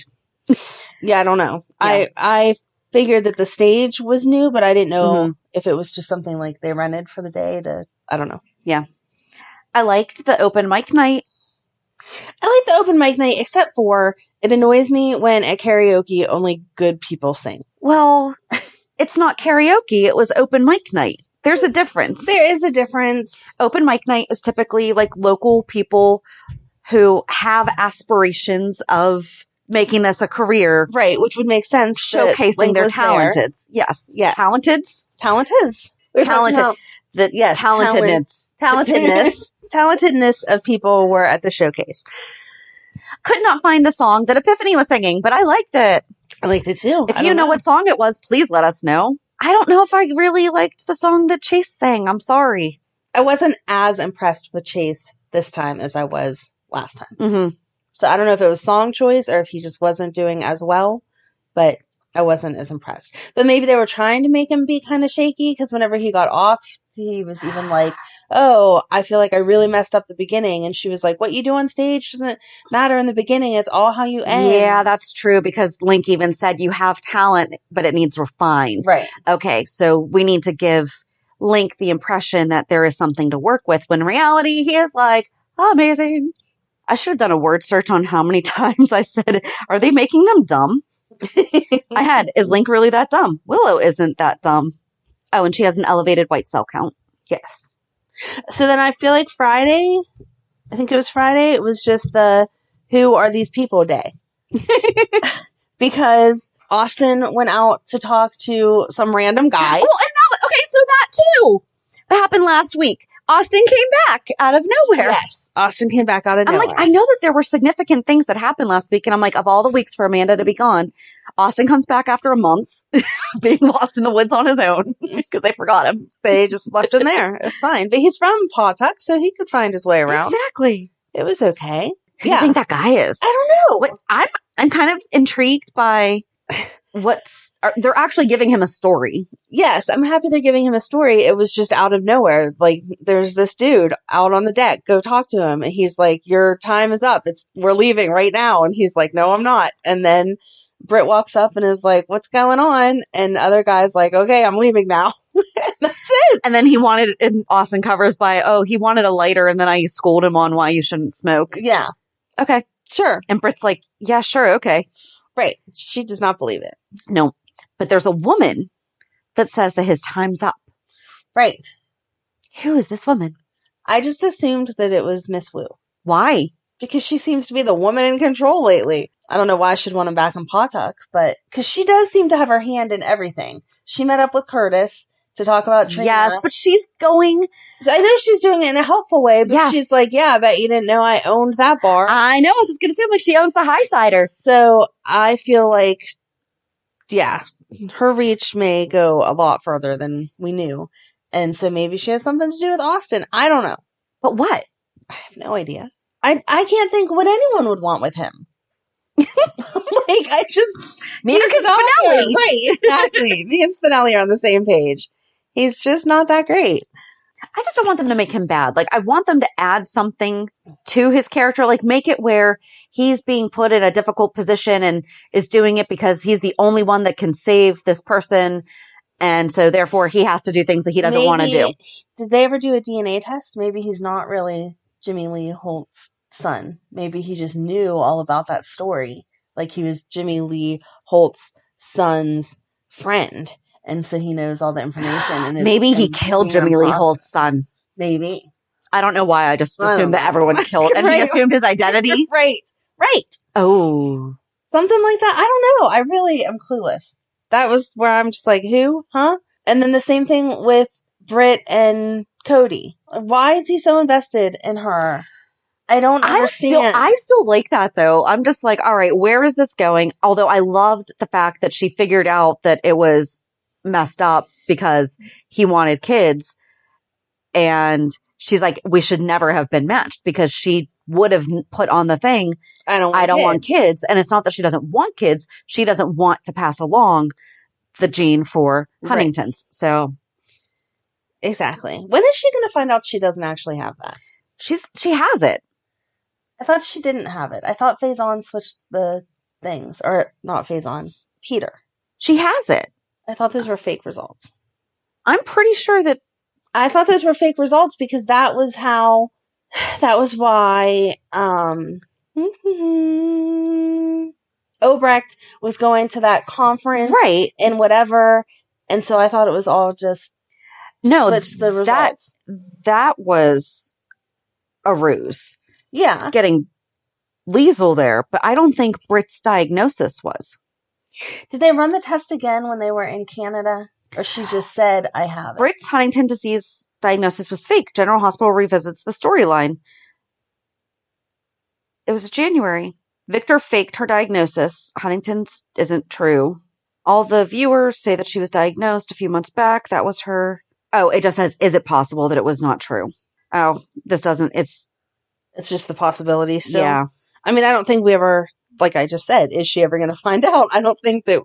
Yeah, I don't know. Yeah. I figured that the stage was new, but I didn't know if it was just something like they rented for the day to, I don't know. Yeah. I liked the open mic night. I like the open mic night, except for it annoys me when at karaoke only good people sing. Well, it's not karaoke. It was open mic night. There's a difference. There is a difference. Open mic night is typically like local people who have aspirations of making this a career. Right, which would make sense. Showcasing their talenteds. Yes. Talenteds? Talenteds. Talented. Yes. Talentedness. Talentedness of people were at the showcase. Could not find the song that Epiphany was singing, but I liked it. I liked it too. If you know what song it was, please let us know. I don't know if I really liked the song that Chase sang. I'm sorry. I wasn't as impressed with Chase this time as I was last time. Mm-hmm. So I don't know if it was song choice or if he just wasn't doing as well, but I wasn't as impressed. But maybe they were trying to make him be kind of shaky because whenever he got off, he was even like, oh, I feel like I really messed up the beginning. And she was like, what you do on stage doesn't matter in the beginning. It's all how you end. Yeah, that's true because Linc even said you have talent, but it needs refined. Right. Okay, so we need to give Linc the impression that there is something to work with when in reality he is like, amazing. I should have done a word search on how many times I said, are they making them dumb? I had, is Linc really that dumb? Willow isn't that dumb. Oh, and she has an elevated white cell count. Yes. So then I feel like Friday, I think it was Friday, it was just the who are these people day. Because Austin went out to talk to some random guy. Oh, and that, okay, so that too happened last week. Austin came back out of nowhere. Yes, Austin came back out of nowhere. I'm like, I know that there were significant things that happened last week, and I'm like, of all the weeks for Amanda to be gone, Austin comes back after a month, being lost in the woods on his own, because they forgot him. They just left him there. It's fine. But he's from Pawtuck, so he could find his way around. Exactly. It was okay. Who do you think that guy is? I don't know. I'm kind of intrigued by they're actually giving him a story. Yes, I'm happy they're giving him a story. It was just out of nowhere. Like, there's this dude out on the deck. Go talk to him. And he's like, your time is up. We're leaving right now. And he's like, no, I'm not. And then Britt walks up and is like, what's going on? And the other guy's like, okay, I'm leaving now. That's it. And then and Austin covers by, he wanted a lighter. And then I schooled him on why you shouldn't smoke. Yeah. Okay. Sure. And Britt's like, yeah, sure. Okay. Right. She does not believe it. No. But there's a woman that says that his time's up. Right. Who is this woman? I just assumed that it was Miss Wu. Why? Because she seems to be the woman in control lately. I don't know why she'd want him back in Pawtuck, but because she does seem to have her hand in everything. She met up with Curtis to talk about Trina. Yes, but she's going... I know she's doing it in a helpful way, but she's like, yeah, I bet you didn't know I owned that bar. I know. I was just going to say, like, she owns the High Cider. So I feel like, yeah, her reach may go a lot further than we knew. And so maybe she has something to do with Austin. I don't know. But what? I have no idea. I can't think what anyone would want with him. Like, I just... Neither can Spinelli. Right, exactly. Me and Spinelli are on the same page. He's just not that great. I just don't want them to make him bad. Like, I want them to add something to his character. Like, make it where he's being put in a difficult position and is doing it because he's the only one that can save this person. And so, therefore, he has to do things that he doesn't want to do. Did they ever do a DNA test? Maybe he's not really Jimmy Lee Holt's son. Maybe he just knew all about that story. Like, he was Jimmy Lee Holt's son's friend. And so he knows all the information. And maybe he killed Jimmy Lee Holt's son. Maybe. I don't know why. I just assumed that everyone killed. And Right. he assumed his identity. Right. Oh. Something like that. I don't know. I really am clueless. That was where I'm just like, who? Huh? And then the same thing with Britt and Cody. Why is he so invested in her? I don't understand. I still like that, though. I'm just like, all right, where is this going? Although I loved the fact that she figured out that it was messed up because he wanted kids. And she's like, we should never have been matched because she would have put on the thing, I don't want kids. And it's not that she doesn't want kids. She doesn't want to pass along the gene for Huntington's. Right. So. Exactly. When is she going to find out she doesn't actually have that? She has it. I thought she didn't have it. I thought Faison switched the things. Or not Faison. Peter. She has it. I thought those were fake results. I'm pretty sure that... I thought those were fake results because that was why, Obrecht was going to that conference. Right. And whatever. And so I thought it was all just switch the results. That was a ruse. Yeah. Getting Liesl there. But I don't think Britt's diagnosis was. Did they run the test again when they were in Canada? Or she just said, I have it? Britt's Huntington disease diagnosis was fake. General Hospital revisits the storyline. It was January. Victor faked her diagnosis. Huntington's isn't true. All the viewers say that she was diagnosed a few months back. That was her. Oh, it just says, is it possible that it was not true? Oh, this doesn't. It's just the possibility still? Yeah. I mean, I don't think we ever, like I just said, is she ever going to find out? I don't think that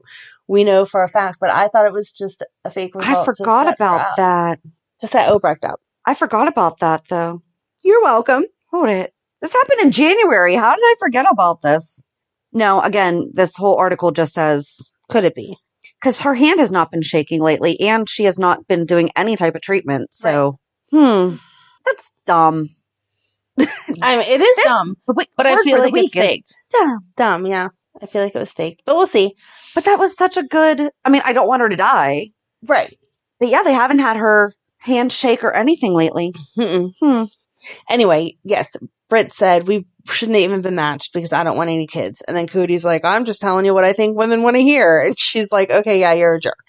we know for a fact, but I thought it was just a fake result. I forgot about that. To set Obrecht up. I forgot about that, though. You're welcome. Hold it. This happened in January. How did I forget about this? No, again, this whole article just says... Could it be? Because her hand has not been shaking lately, and she has not been doing any type of treatment. So, that's dumb. I mean, it is dumb, but I feel like it's faked. Dumb, yeah. I feel like it was faked, but we'll see. But that was such a good... I mean, I don't want her to die. Right. But yeah, they haven't had her hand shake or anything lately. Anyway, yes, Britt said, we shouldn't have even been matched because I don't want any kids. And then Cody's like, I'm just telling you what I think women want to hear. And she's like, okay, yeah, you're a jerk.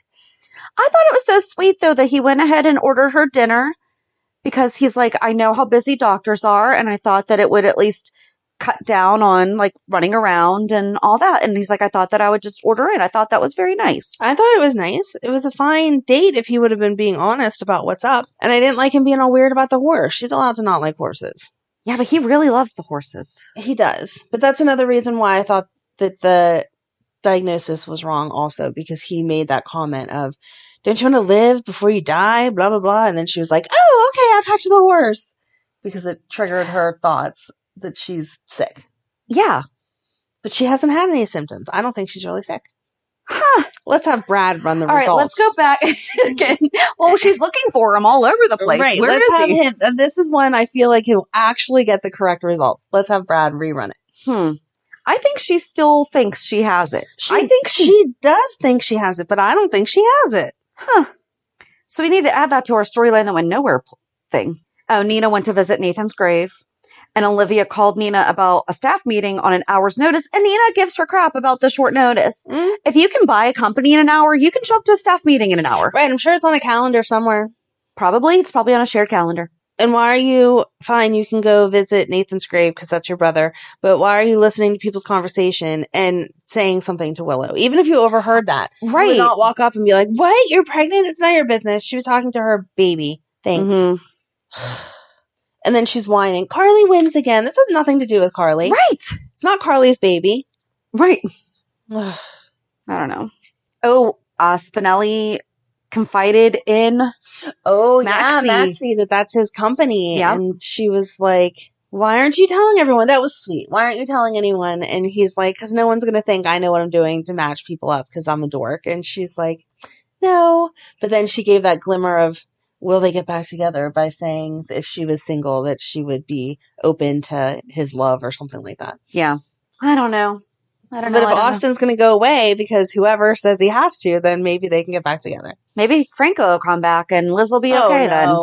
I thought it was so sweet, though, that he went ahead and ordered her dinner because he's like, I know how busy doctors are. And I thought that it would at least cut down on like running around and all that. And he's like, I thought that I would just order in. I thought that was very nice. I thought it was nice. It was a fine date if he would have been being honest about what's up. And I didn't like him being all weird about the horse. She's allowed to not like horses. Yeah, but he really loves the horses. He does. But that's another reason why I thought that the diagnosis was wrong also, because he made that comment of, don't you want to live before you die? Blah, blah, blah. And then she was like, oh, okay, I'll talk to the horse. Because it triggered her thoughts that she's sick. Yeah. But she hasn't had any symptoms. I don't think she's really sick. Huh. Let's have Brad run the results. All right, let's go back again. Well, she's looking for him all over the place. Right, Where let's is have he? him. And this is when I feel like he'll actually get the correct results. Let's have Brad rerun it. I think she still thinks she has it. I think she does think she has it, but I don't think she has it. Huh. So we need to add that to our storyline that went nowhere thing. Oh, Nina went to visit Nathan's grave. And Olivia called Nina about a staff meeting on an hour's notice, and Nina gives her crap about the short notice. If you can buy a company in an hour, you can show up to a staff meeting in an hour. Right, I'm sure it's on a calendar somewhere. Probably. It's probably on a shared calendar. And why are you, fine, you can go visit Nathan's grave because that's your brother, but why are you listening to people's conversation and saying something to Willow? Even if you overheard that. Right. You would not walk up and be like, what? You're pregnant? It's not your business. She was talking to her baby. Thanks. And then she's whining. Carly wins again. This has nothing to do with Carly. Right. It's not Carly's baby. Right. I don't know. Oh, Spinelli confided in Maxie. Maxie, that's his company. Yeah. And she was like, why aren't you telling everyone? That was sweet. Why aren't you telling anyone? And he's like, because no one's going to think I know what I'm doing to match people up because I'm a dork. And she's like, no. But then she gave that glimmer of, will they get back together, by saying if she was single that she would be open to his love or something like that. Yeah. I don't know. But if Austin's going to go away because whoever says he has to, then maybe they can get back together. Maybe Franco will come back and Liesl will be okay then.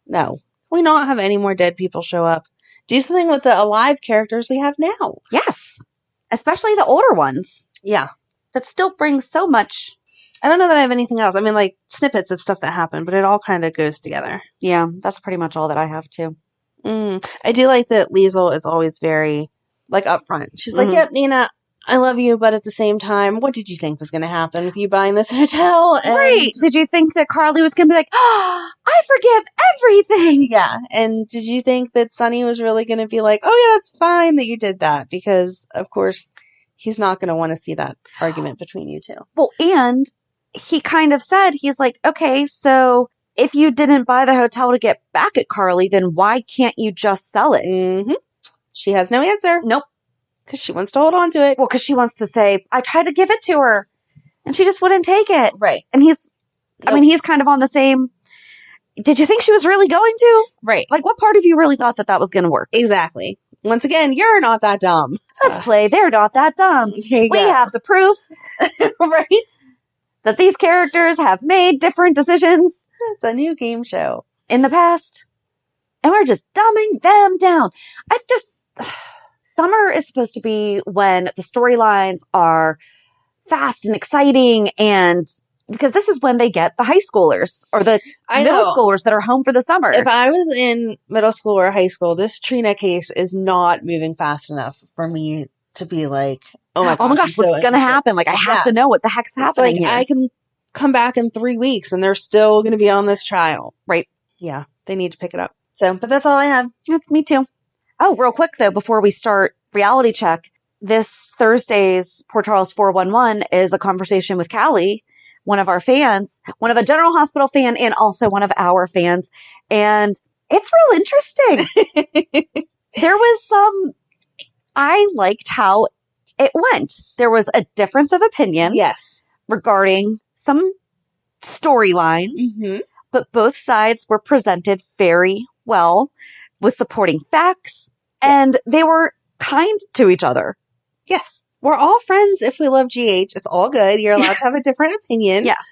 No. We not have any more dead people show up. Do something with the alive characters we have now. Yes. Especially the older ones. Yeah. That still brings so much. I don't know that I have anything else. I mean, like, snippets of stuff that happened, but it all kind of goes together. Yeah, that's pretty much all that I have, too. I do like that Liesl is always very, like, upfront. She's like, yep, Nina, I love you, but at the same time, what did you think was going to happen with you buying this hotel? And right. Did you think that Carly was going to be like, oh, I forgive everything? Yeah. And did you think that Sonny was really going to be like, oh, yeah, it's fine that you did that? Because, of course, he's not going to want to see that argument between you two. Well, and he kind of said, he's like, okay, so if you didn't buy the hotel to get back at Carly, then why can't you just sell it? She has no answer. Nope. Because she wants to hold on to it. Well, because she wants to say, I tried to give it to her and she just wouldn't take it. Right. And I mean, he's kind of on the same, did you think she was really going to? Right. Like, what part of you really thought that that was going to work? Exactly. Once again, you're not that dumb. Let's play They're Not That Dumb. We have the proof. Right. That these characters have made different decisions. It's a new game show. In the past. And we're just dumbing them down. Summer is supposed to be when the storylines are fast and exciting, and because this is when they get the high schoolers or the middle schoolers that are home for the summer. If I was in middle school or high school, this Trina case is not moving fast enough for me to be like, oh my gosh, what's going to happen? Like, I have to know what the heck's happening here. I can come back in 3 weeks and they're still going to be on this trial. Right. Yeah. They need to pick it up. So, but that's all I have. Me too. Oh, real quick though, before we start reality check, this Thursday's Port Charles 411 is a conversation with Callie, one of our fans, one of a General Hospital fan and also one of our fans. And it's real interesting. There was I liked how it went. There was a difference of opinion. Yes. Regarding some storylines, mm-hmm. but both sides were presented very well with supporting facts, and they were kind to each other. Yes. We're all friends if we love GH. It's all good. You're allowed to have a different opinion. Yes.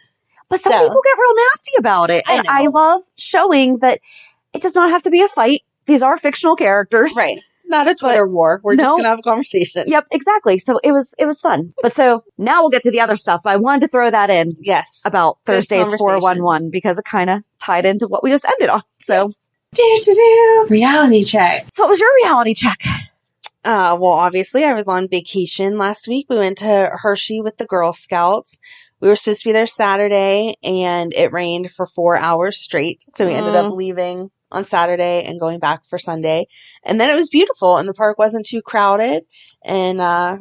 But some people get real nasty about it. And I love showing that it does not have to be a fight. These are fictional characters. Right. It's not a Twitter war. We're just going to have a conversation. Yep, exactly. So it was fun. But so now we'll get to the other stuff. But I wanted to throw that in. Yes. About Thursday's 411 because it kind of tied into what we just ended on. So. Yes. Reality check. So what was your reality check? Well, obviously I was on vacation last week. We went to Hershey with the Girl Scouts. We were supposed to be there Saturday and it rained for 4 hours straight. So we ended up leaving on Saturday and going back for Sunday. And then it was beautiful and the park wasn't too crowded. And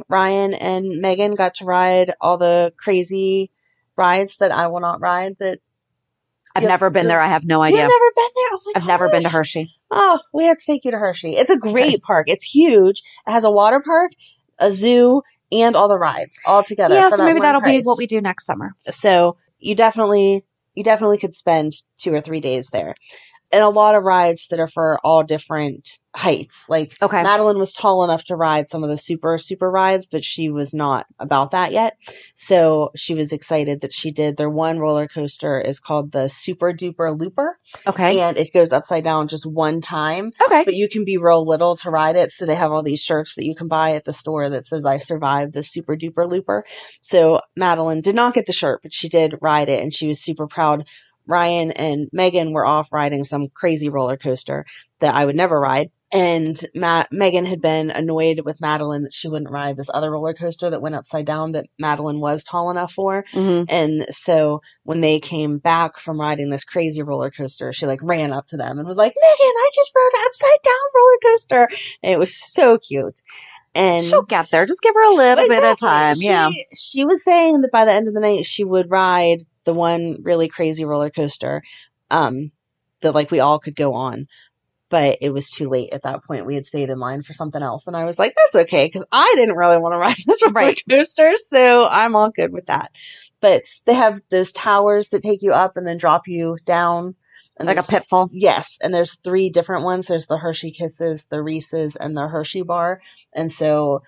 Ryan and Megan got to ride all the crazy rides that I will not ride. That I've never been there. I have no idea. You've never been there? Oh my gosh. I've never been to Hershey. Oh, we had to take you to Hershey. It's a great park. It's huge. It has a water park, a zoo, and all the rides all together. Yeah, so maybe that'll be what we do next summer. So you definitely could spend 2 or 3 days there. And a lot of rides that are for all different heights. Like Madeline was tall enough to ride some of the super rides, but she was not about that yet. So she was excited that she did. Their one roller coaster is called the Super Duper Looper. Okay. And it goes upside down just one time. Okay. But you can be real little to ride it. So they have all these shirts that you can buy at the store that says I survived the Super Duper Looper. So Madeline did not get the shirt, but she did ride it and she was super proud. Ryan and Megan were off riding some crazy roller coaster that I would never ride. And Megan had been annoyed with Madeline that she wouldn't ride this other roller coaster that went upside down that Madeline was tall enough for. Mm-hmm. And so when they came back from riding this crazy roller coaster, she ran up to them and was like, Megan, I just rode an upside down roller coaster. And it was so cute. And she'll get there. Just give her a little bit of time. She was saying that by the end of the night, she would ride the one really crazy roller coaster, that we all could go on. But it was too late at that point. We had stayed in line for something else. And I was like, that's okay. Because I didn't really want to ride this roller coaster. So I'm all good with that. But they have those towers that take you up and then drop you down. And like a pitfall? Yes. And there's 3 different ones. There's the Hershey Kisses, the Reese's, and the Hershey Bar. And so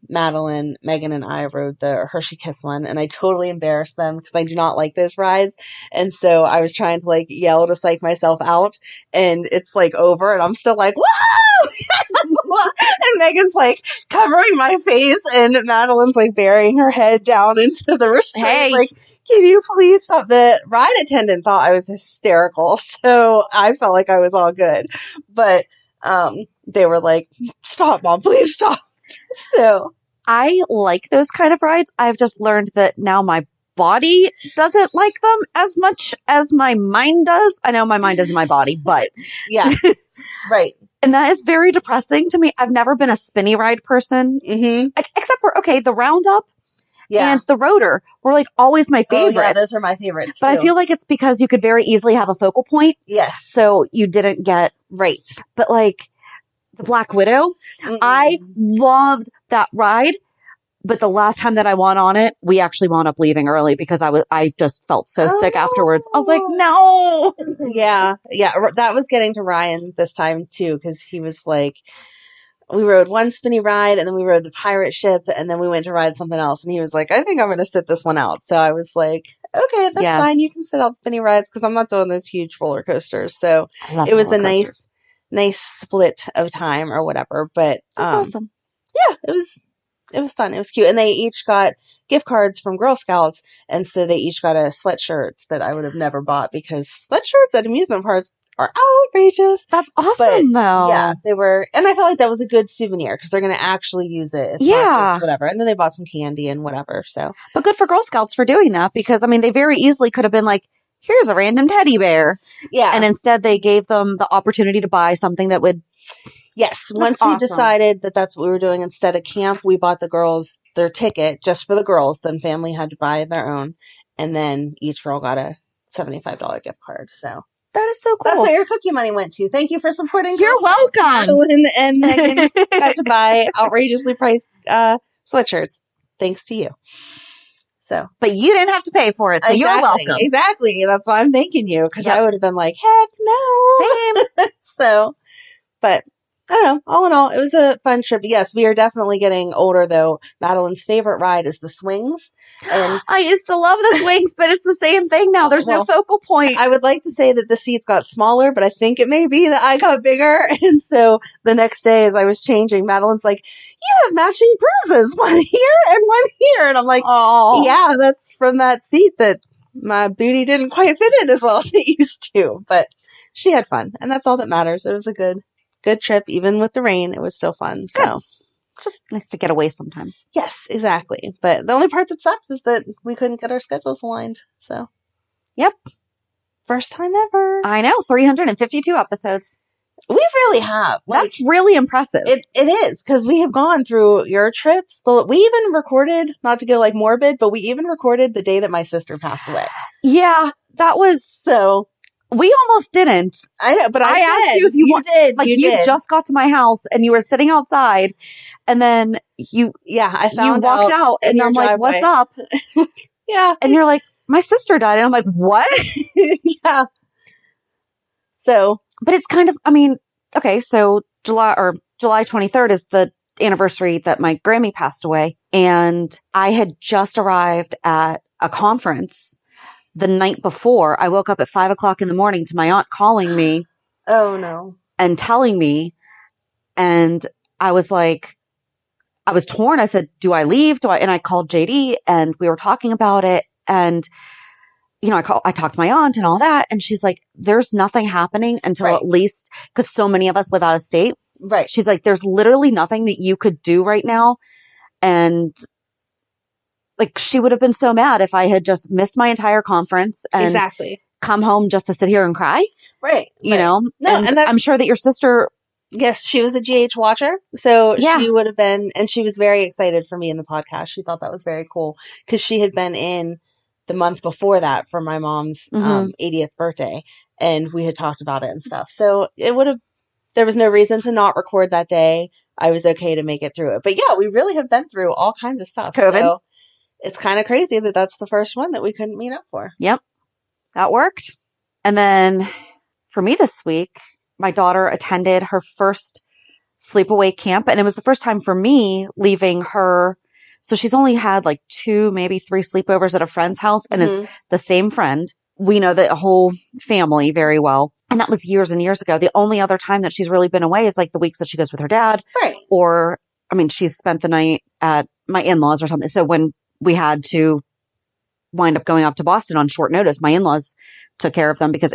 Madeline, Megan, and I rode the Hershey Kiss one. And I totally embarrassed them because I do not like those rides. And so I was trying to yell to psych myself out. And it's over. And I'm still like, whoa! And Megan's covering my face. And Madeline's burying her head down into the restraint. Hey. Can you please stop? The ride attendant thought I was hysterical. So I felt like I was all good. But they were like, stop, Mom, please stop. So I like those kind of rides. I've just learned that now my body doesn't like them as much as my mind does. I know my mind is my body, but yeah, right. And that is very depressing to me. I've never been a spinny ride person, except for the Roundup and the Rotor were always my favorites. Oh, yeah, those are my favorites. But too. I feel like it's because you could very easily have a focal point. Yes. So you didn't get But the Black Widow, I loved that ride. But the last time that I went on it, we actually wound up leaving early because I just felt so sick afterwards. I was like, no. Yeah. That was getting to Ryan this time too, because he was like, we rode one spinny ride and then we rode the pirate ship and then we went to ride something else. And he was like, I think I'm going to sit this one out. So I was like, okay, that's fine. You can sit out spinny rides because I'm not doing those huge roller coasters. So it was a nice split of time or whatever. But that's awesome. Yeah, it was fun. It was cute. And they each got gift cards from Girl Scouts. And so they each got a sweatshirt that I would have never bought because sweatshirts at amusement parks are outrageous. That's awesome, though. Yeah, they were. And I felt like that was a good souvenir because they're going to actually use it. It's not just whatever. And then they bought some candy and whatever. So, but good for Girl Scouts for doing that because, they very easily could have been like, here's a random teddy bear. Yeah. And instead they gave them the opportunity to buy something that would Yes. Once we decided that that's what we were doing instead of camp, we bought the girls their ticket just for the girls. Then family had to buy their own. And then each girl got a $75 gift card. So that is so cool. That's what your cookie money went to. Thank you for supporting. You're welcome. Madeline and Megan got to buy outrageously priced sweatshirts. Thanks to you. So, but you didn't have to pay for it, so you're welcome. Exactly. That's why I'm thanking you, because I would have been like, heck no. Same. So, but I don't know. All in all, it was a fun trip. Yes, we are definitely getting older, though. Madeline's favorite ride is the swings. And I used to love the swings, but it's the same thing now. There's no focal point. I would like to say that the seats got smaller, but I think it may be that I got bigger. And so the next day, as I was changing, Madeline's like, you have matching bruises, one here and one here. And I'm like, oh, yeah, that's from that seat that my booty didn't quite fit in as well as it used to. But she had fun, and that's all that matters. It was a good trip. Even with the rain, it was still fun. So it's just nice to get away sometimes. Yes, exactly. But the only part that sucked was that we couldn't get our schedules aligned. So yep. First time ever. I know. 352 episodes. We really have. That's really impressive. It is, because we have gone through your trips. But we even recorded, not to go like morbid, but we even recorded the day that my sister passed away. Yeah, that was so. We almost didn't. I know, but I asked you if you did. Like you just got to my house and you were sitting outside, and then you walked out and I'm like, "What's up?" Yeah, and you're like, "My sister died," and I'm like, "What?" Yeah. So, but it's kind of. I mean, okay, so July 23rd is the anniversary that my Grammy passed away, and I had just arrived at a conference. The night before, I woke up at 5:00 in the morning to my aunt calling me. Oh no. And telling me, and I was like, I was torn. I said, do I leave? And I called JD and we were talking about it. And, you know, I talked to my aunt and all that. And she's like, there's nothing happening until at least, because so many of us live out of state. Right. She's like, there's literally nothing that you could do right now. And like, she would have been so mad if I had just missed my entire conference and come home just to sit here and cry. Right. You know? No, and I'm sure that your sister. Yes, she was a GH watcher. So she would have been, and she was very excited for me in the podcast. She thought that was very cool because she had been in the month before that for my mom's 80th birthday. And we had talked about it and stuff. So there was no reason to not record that day. I was okay to make it through it. But yeah, we really have been through all kinds of stuff. COVID. So it's kind of crazy that that's the first one that we couldn't meet up for. Yep. That worked. And then for me this week, my daughter attended her first sleepaway camp. And it was the first time for me leaving her. So she's only had like 2, maybe 3 sleepovers at a friend's house. And it's the same friend. We know the whole family very well. And that was years and years ago. The only other time that she's really been away is like the weeks that she goes with her dad. Right. Or, I mean, she's spent the night at my in-laws or something. So when we had to wind up going up to Boston on short notice, my in-laws took care of them because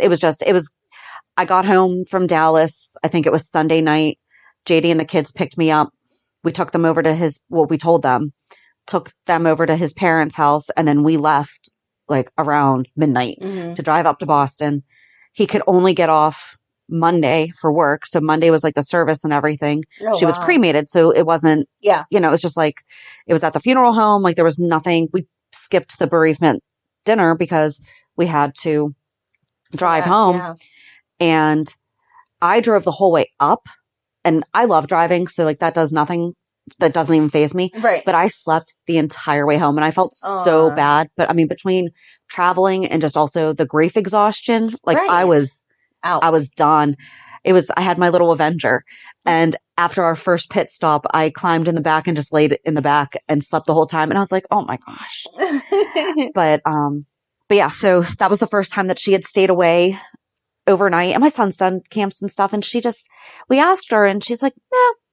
I got home from Dallas. I think it was Sunday night. JD and the kids picked me up. We took them over to took them over to his parents' house. And then we left like around midnight to drive up to Boston. He could only get off Monday for work. So Monday was like the service and everything. She was cremated. So it wasn't, you know, it was just like, it was at the funeral home. Like there was nothing. We skipped the bereavement dinner because we had to drive home. Yeah. And I drove the whole way up and I love driving. So like that does nothing. That doesn't even faze me. Right. But I slept the entire way home and I felt so bad. But I mean, between traveling and just also the grief exhaustion, like I was out. I was done. I had my little Avenger. And after our first pit stop, I climbed in the back and just laid in the back and slept the whole time. And I was like, oh my gosh. But yeah, so that was the first time that she had stayed away overnight. And my son's done camps and stuff. And we asked her and she's like,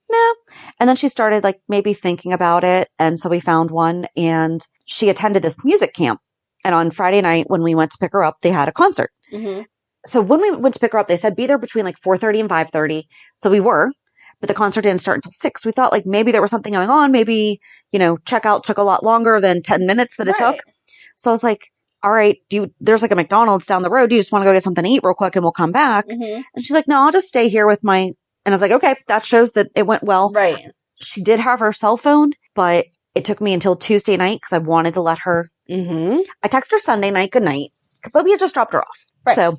no. And then she started like maybe thinking about it. And so we found one and she attended this music camp. And on Friday night when we went to pick her up, they had a concert. Mm-hmm. So when we went to pick her up, they said be there between like 4:30 and 5:30. So we were, but the concert didn't start until 6. We thought like maybe there was something going on. Maybe, you know, checkout took a lot longer than 10 minutes that it took. So I was like, all right, there's like a McDonald's down the road. Do you just want to go get something to eat real quick and we'll come back? Mm-hmm. And she's like, no, I'll just stay here with my And I was like, okay, that shows that it went well. Right. She did have her cell phone, but it took me until Tuesday night because I wanted to let her. Mm-hmm. I texted her Sunday night, good night, but we had just dropped her off. Right. So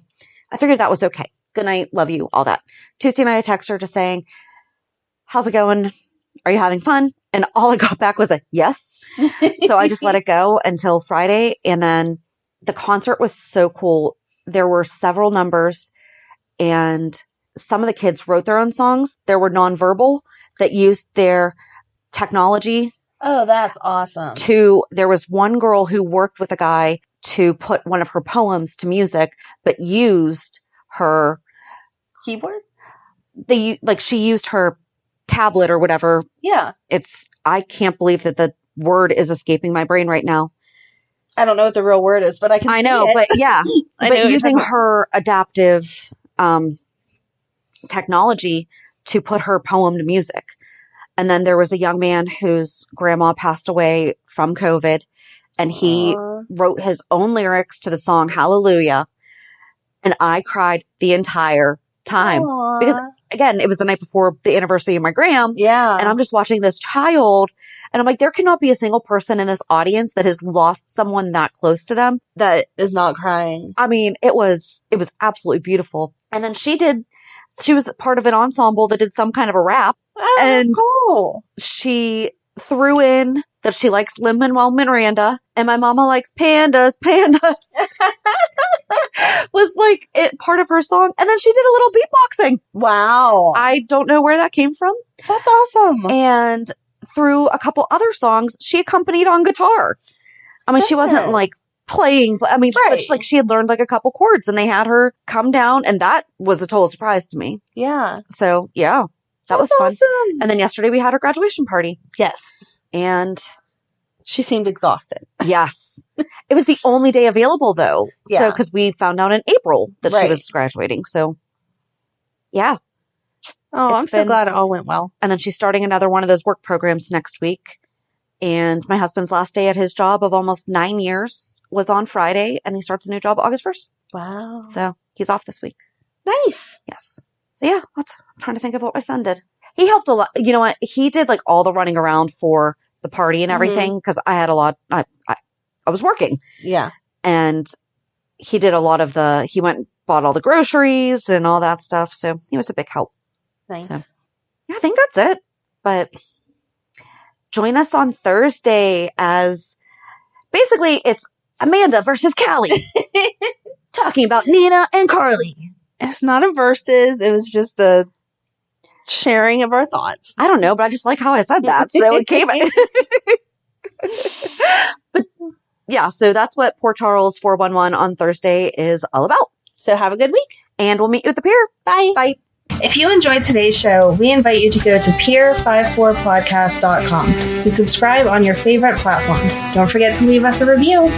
I figured that was okay. Good night, love you, all that. Tuesday night, I text her just saying, how's it going? Are you having fun? And all I got back was a yes. So I just let it go until Friday. And then the concert was so cool. There were several numbers and some of the kids wrote their own songs. There were nonverbal that used their technology. Oh, that's awesome. There was one girl who worked with a guy to put one of her poems to music, but used her keyboard. She used her tablet or whatever. Yeah. I can't believe that the word is escaping my brain right now. I don't know what the real word is, but I know, but yeah. But using her adaptive technology to put her poem to music. And then there was a young man whose grandma passed away from COVID, and he wrote his own lyrics to the song Hallelujah. And I cried the entire time. Aww. Because, again, it was the night before the anniversary of my gram. Yeah. And I'm just watching this child, and I'm like, there cannot be a single person in this audience that has lost someone that close to them that is not crying. I mean, it was absolutely beautiful. And then she was part of an ensemble that did some kind of a rap. Oh, and that's cool. She threw in that she likes Lin-Manuel Miranda and my mama likes pandas. Was like part of her song. And then she did a little beatboxing. Wow. I don't know where that came from. That's awesome. And through a couple other songs, she accompanied on guitar. I mean, she wasn't like playing, but I mean, right. she had learned like a couple chords and they had her come down, and that was a total surprise to me. Yeah. So yeah, that was fun. Awesome. And then yesterday we had her graduation party. Yes. And she seemed exhausted. Yes. It was the only day available though. Yeah. So, cause we found out in April that she was graduating. So yeah. Oh, I'm so glad it all went well. And then she's starting another one of those work programs next week. And my husband's last day at his job of almost 9 years was on Friday, and he starts a new job August 1st. Wow. So he's off this week. Nice. Yes. So yeah, I'm trying to think of what my son did. He helped a lot. You know what? He did like all the running around for the party and everything because I had a lot. I was working. Yeah. And he did a lot of he went and bought all the groceries and all that stuff. So he was a big help. Nice. So, yeah, I think that's it. But join us on Thursday as basically it's Amanda versus Callie talking about Nina and Carly. It's not a versus. It was just a sharing of our thoughts. I don't know, but I just like how I said that. So it came. But yeah, so that's what Port Charles 411 on Thursday is all about. So have a good week. And we'll meet you at the pier. Bye. Bye. If you enjoyed today's show, we invite you to go to pier54podcast.com to subscribe on your favorite platforms. Don't forget to leave us a review.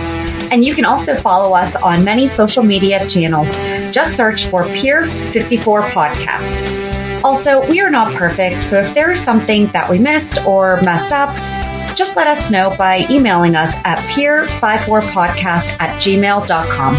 And you can also follow us on many social media channels. Just search for Pier 54 Podcast. Also, we are not perfect, so if there is something that we missed or messed up, just let us know by emailing us at pier54podcast@gmail.com.